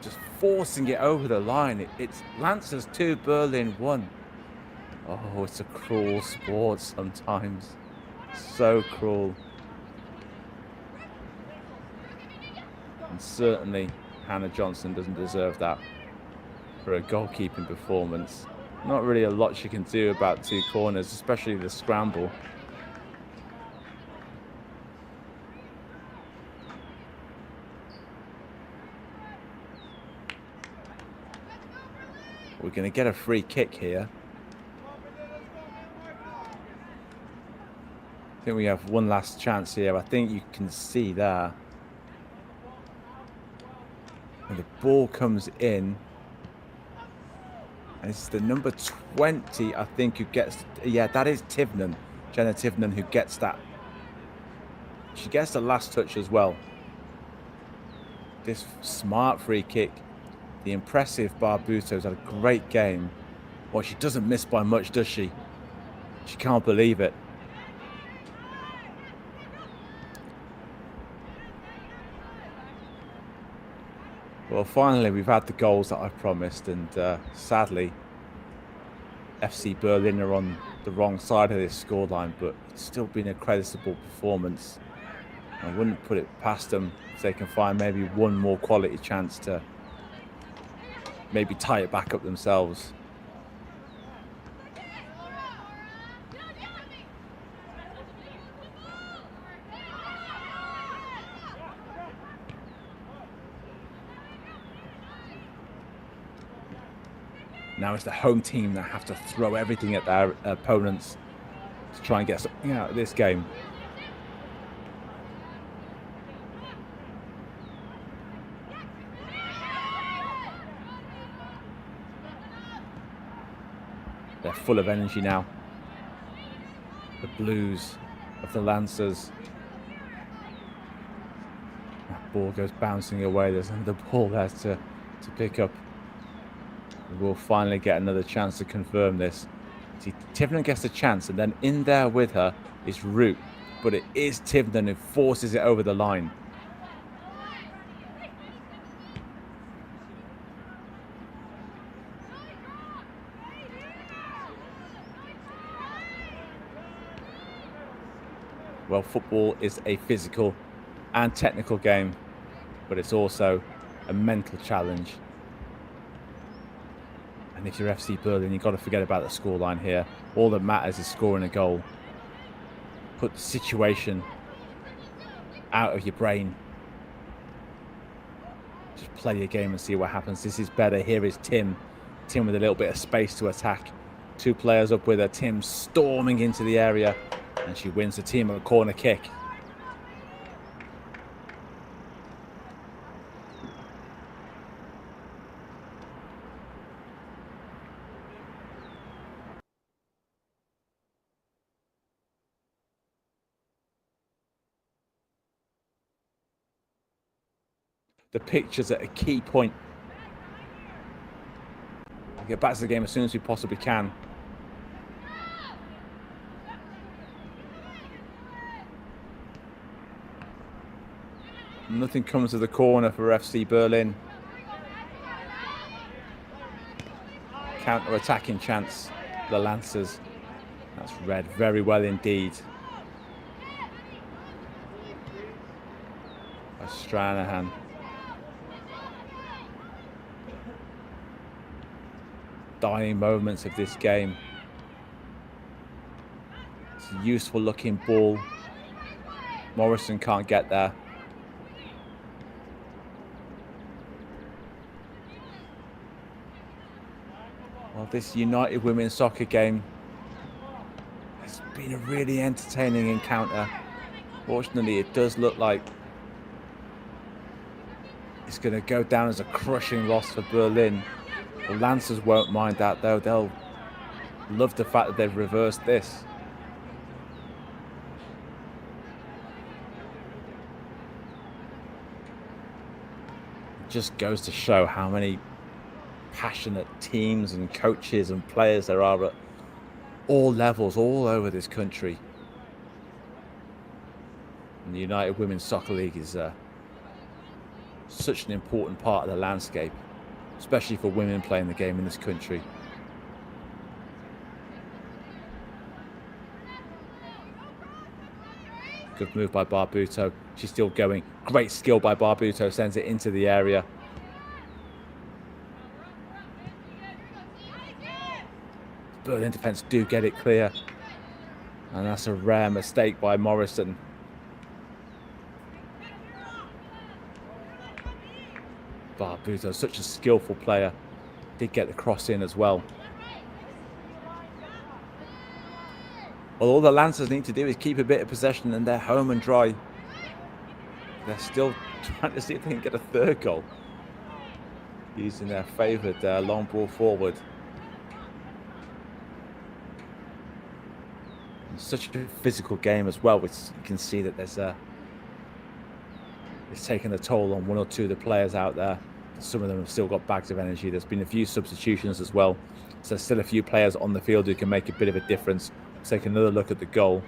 Just forcing it over the line. It's Lancers 2, Berlin 1. Oh, it's a cruel sport sometimes. So cruel. And certainly Hannah Johnson doesn't deserve that for a goalkeeping performance. Not really a lot she can do about two corners, especially the scramble. We're going to get a free kick here. I think we have one last chance here. I think you can see there. And the ball comes in. And it's the number 20, I think, who gets... Yeah, that is Tivnan. Jenna Tivnan, who gets that. She gets the last touch as well. This smart free kick. The impressive Barbuto's had a great game. Well, she doesn't miss by much, does she? She can't believe it. Well, finally, we've had the goals that I've promised, and sadly, FC Berlin are on the wrong side of this scoreline, but it's still been a creditable performance. I wouldn't put it past them if they can find maybe one more quality chance to maybe tie it back up themselves. Now it's the home team that have to throw everything at their opponents to try and get something out of this game. They're full of energy now. The Blues of the Lancers. That ball goes bouncing away. There's another ball there to pick up. We'll finally get another chance to confirm this. See, Tivnan gets a chance, and then in there with her is Root. But it is Tivnan who forces it over the line. Well, football is a physical and technical game, but it's also a mental challenge. And if you're FC Berlin, you've got to forget about the scoreline here. All that matters is scoring a goal. Put the situation out of your brain. Just play your game and see what happens. This is better. Here is Tim. Tim with a little bit of space to attack. 2 players up with her. Tim storming into the area. And she wins the team a corner kick. The pictures at a key point. We'll get back to the game as soon as we possibly can. Nothing comes to the corner for FC Berlin. Counter-attacking chance, the Lancers. That's read very well indeed by Stranahan. Dying moments of this game. It's a useful looking ball. Morrison can't get there. Well, this United Women's Soccer game has been a really entertaining encounter. Fortunately, it does look like it's going to go down as a crushing loss for Berlin. The Lancers won't mind that, though. They'll love the fact that they've reversed this. It just goes to show how many passionate teams and coaches and players there are at all levels, all over this country. And the United Women's Soccer League is such an important part of the landscape, especially for women playing the game in this country. Good move by Barbuto. She's still going. Great skill by Barbuto. Sends it into the area. Berlin defence do get it clear. And that's a rare mistake by Morrison. Barbuto, such a skillful player. Did get the cross in as well. Well, all the Lancers need to do is keep a bit of possession and they're home and dry. They're still trying to see if they can get a third goal. Using their favoured long ball forward. It's such a physical game as well, which you can see that there's it's taken a toll on 1 or 2 of the players out there. Some of them have still got bags of energy. There's been a few substitutions as well. So there's still a few players on the field who can make a bit of a difference. Let's take another look at the goal.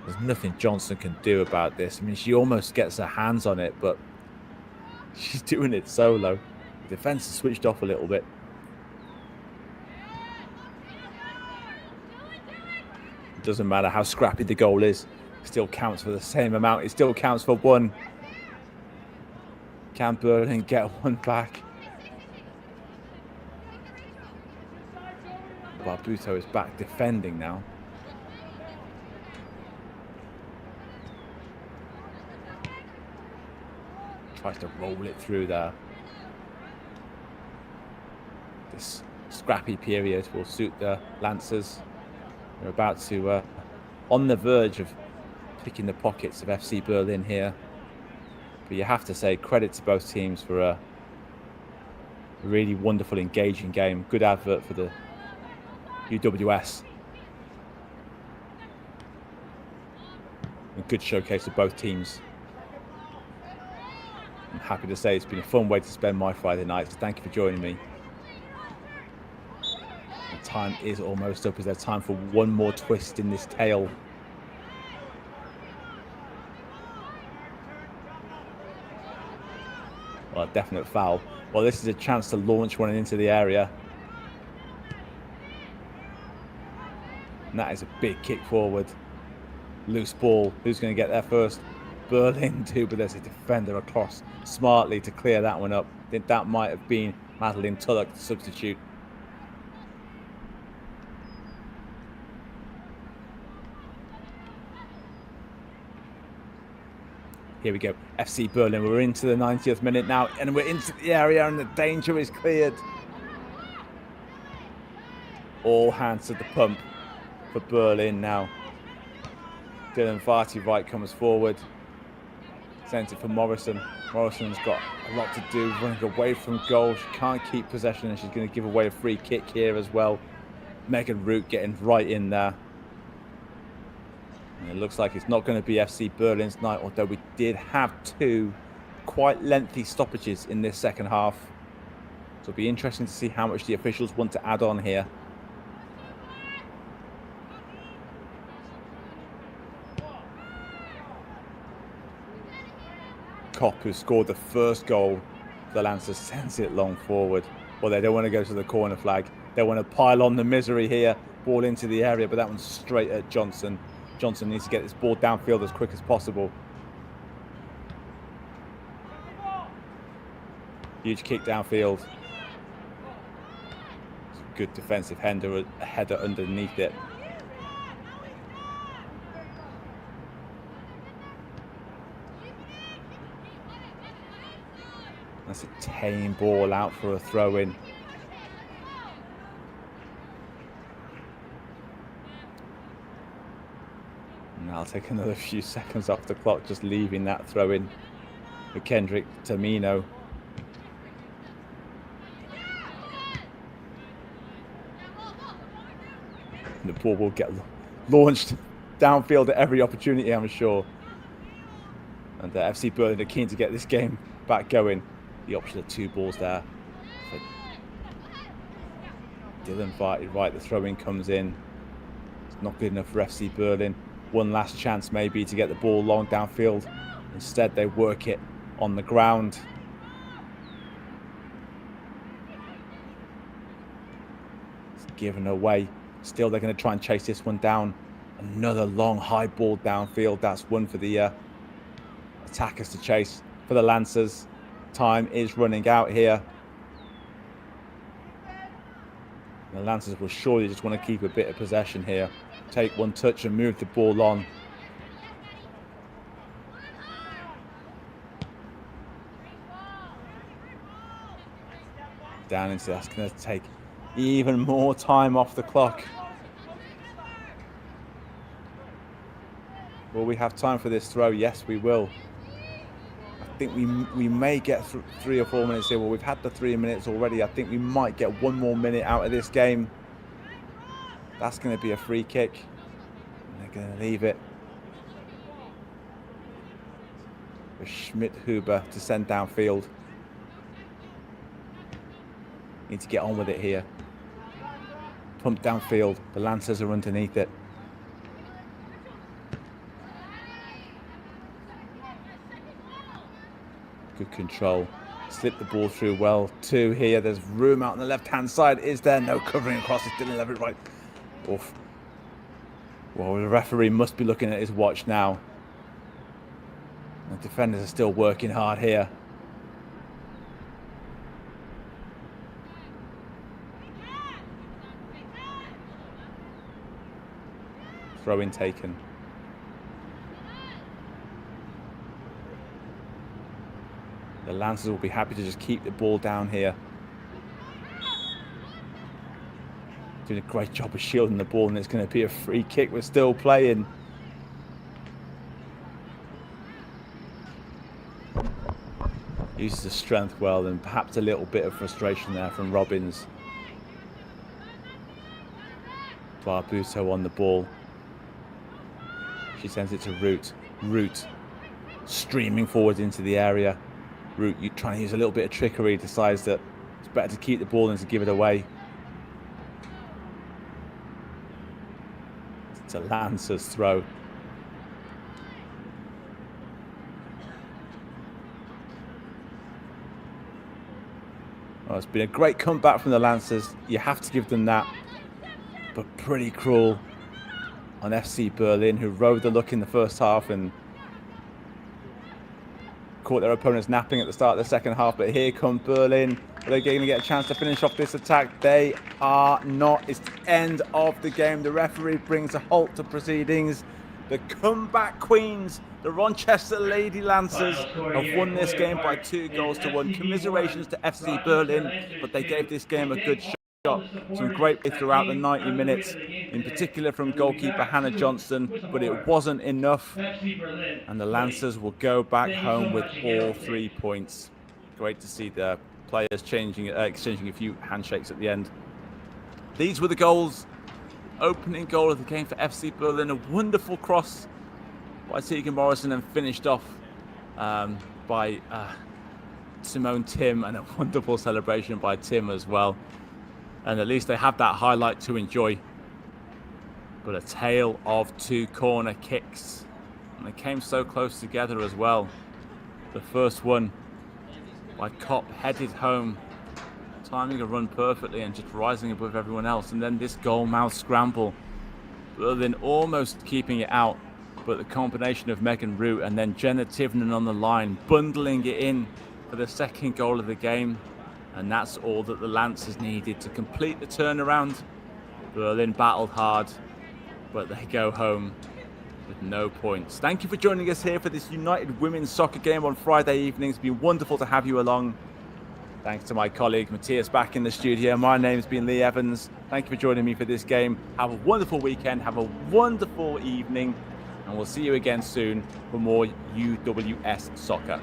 There's nothing Johnson can do about this. I mean, she almost gets her hands on it, but she's doing it solo. The defence is switched off a little bit. It doesn't matter how scrappy the goal is. It still counts for the same amount. It still counts for 1. Can Berlin get 1 back? Barbuto is back defending now. Tries to roll it through there. This scrappy period will suit the Lancers. They're about to, on the verge of picking the pockets of FC Berlin here. But you have to say credit to both teams for a really wonderful, engaging game. Good advert for the UWS. A good showcase of both teams. I'm happy to say it's been a fun way to spend my Friday night, so thank you for joining me. The time is almost up. Is there time for one more twist in this tale? Well, a definite foul. Well, this is a chance to launch one into the area. And that is a big kick forward. Loose ball. Who's going to get there first? Berlin do, but there's a defender across smartly to clear that one up. I think that might have been Madeline Tulloch, the substitute. Here we go. FC Berlin. We're into the 90th minute now, and we're into the area, and the danger is cleared. All hands to the pump for Berlin now. Dylan Varty-Wright comes forward. Sends it for Morrison. Morrison's got a lot to do, running away from goal. She can't keep possession, and she's going to give away a free kick here as well. Megan Root getting right in there. And it looks like it's not going to be FC Berlin's night, although we did have two quite lengthy stoppages in this second half. So it'll be interesting to see how much the officials want to add on here. Kopp, who scored the first goal for the Lancers, sends it long forward. Well, they don't want to go to the corner flag. They want to pile on the misery here. Ball into the area, but that one's straight at Johnson. Johnson needs to get this ball downfield as quick as possible. Huge kick downfield. Good defensive header underneath it. That's a tame ball out for a throw-in. And I'll take another few seconds off the clock, just leaving that throw-in for Kendrick Tamino. And the ball will get launched downfield at every opportunity, I'm sure. And FC Berlin are keen to get this game back going. The option of two balls there. Dylan Varty-Wright, the throw-in comes in. It's not good enough for FC Berlin. One last chance maybe to get the ball long downfield. Instead, they work it on the ground. It's given away. Still, they're going to try and chase this one down. Another long high ball downfield. That's one for the attackers to chase for the Lancers. Time is running out here. The Lancers will surely just want to keep a bit of possession here. Take one touch and move the ball on. Down into that's going to take even more time off the clock. Will we have time for this throw? Yes, we will. I think we may get 3 or 4 minutes here. Well, we've had the 3 minutes already. I think we might get 1 more minute out of this game. That's going to be a free kick. And they're going to leave it for Schmidt-Huber to send downfield. Need to get on with it here. Pump downfield. The Lancers are underneath it. Good control. Slip the ball through well. 2 here. There's room out on the left-hand side. Is there? No covering across. It's Dylan Levitt right. Oof. Well, the referee must be looking at his watch now. The defenders are still working hard here. Throw-in taken. The Lancers will be happy to just keep the ball down here. doing a great job of shielding the ball, and it's going to be a free kick. We're still playing. Uses the strength well, and perhaps a little bit of frustration there from Robbins. Barbuto on the ball. She sends it to Root. Root streaming forward into the area. Root, you trying to use a little bit of trickery, decides that it's better to keep the ball than to give it away. It's a Lancers throw. Well, it's been a great comeback from the Lancers. You have to give them that. But pretty cruel on FC Berlin, who rode the luck in the first half and caught their opponents napping at the start of the second half. But here come Berlin. Are they going to get a chance to finish off this attack? They are not. It's the end of the game. The referee brings a halt to proceedings. The comeback queens, the Rochester Lady Lancers, have won this game by 2-1. Commiserations to FC Berlin, but they gave this game a good shot. Some great play throughout the 90 minutes, in particular from goalkeeper Hannah Johnston, but it wasn't enough. And the Lancers will go back home with all 3 points. Great to see the players exchanging a few handshakes at the end. These were the goals. Opening goal of the game for FC Berlin. A wonderful cross by Tegan Morrison and finished off by Simone Tim, and a wonderful celebration by Tim as well. And at least they have that highlight to enjoy. But a tale of 2 corner kicks. And they came so close together as well. The first one by Kopp, headed home, timing a run perfectly and just rising above everyone else. And then this goal-mouth scramble. Berlin almost keeping it out. But the combination of Megan Root and then Jenna Tivnan on the line, bundling it in for the second goal of the game. And that's all that the Lancers needed to complete the turnaround. Berlin battled hard, but they go home with no points. Thank you for joining us here for this United Women's Soccer game on Friday evening. It's been wonderful to have you along. Thanks to my colleague Matthias back in the studio. My name's been Lee Evans. Thank you for joining me for this game. Have a wonderful weekend. Have a wonderful evening. And we'll see you again soon for more UWS Soccer.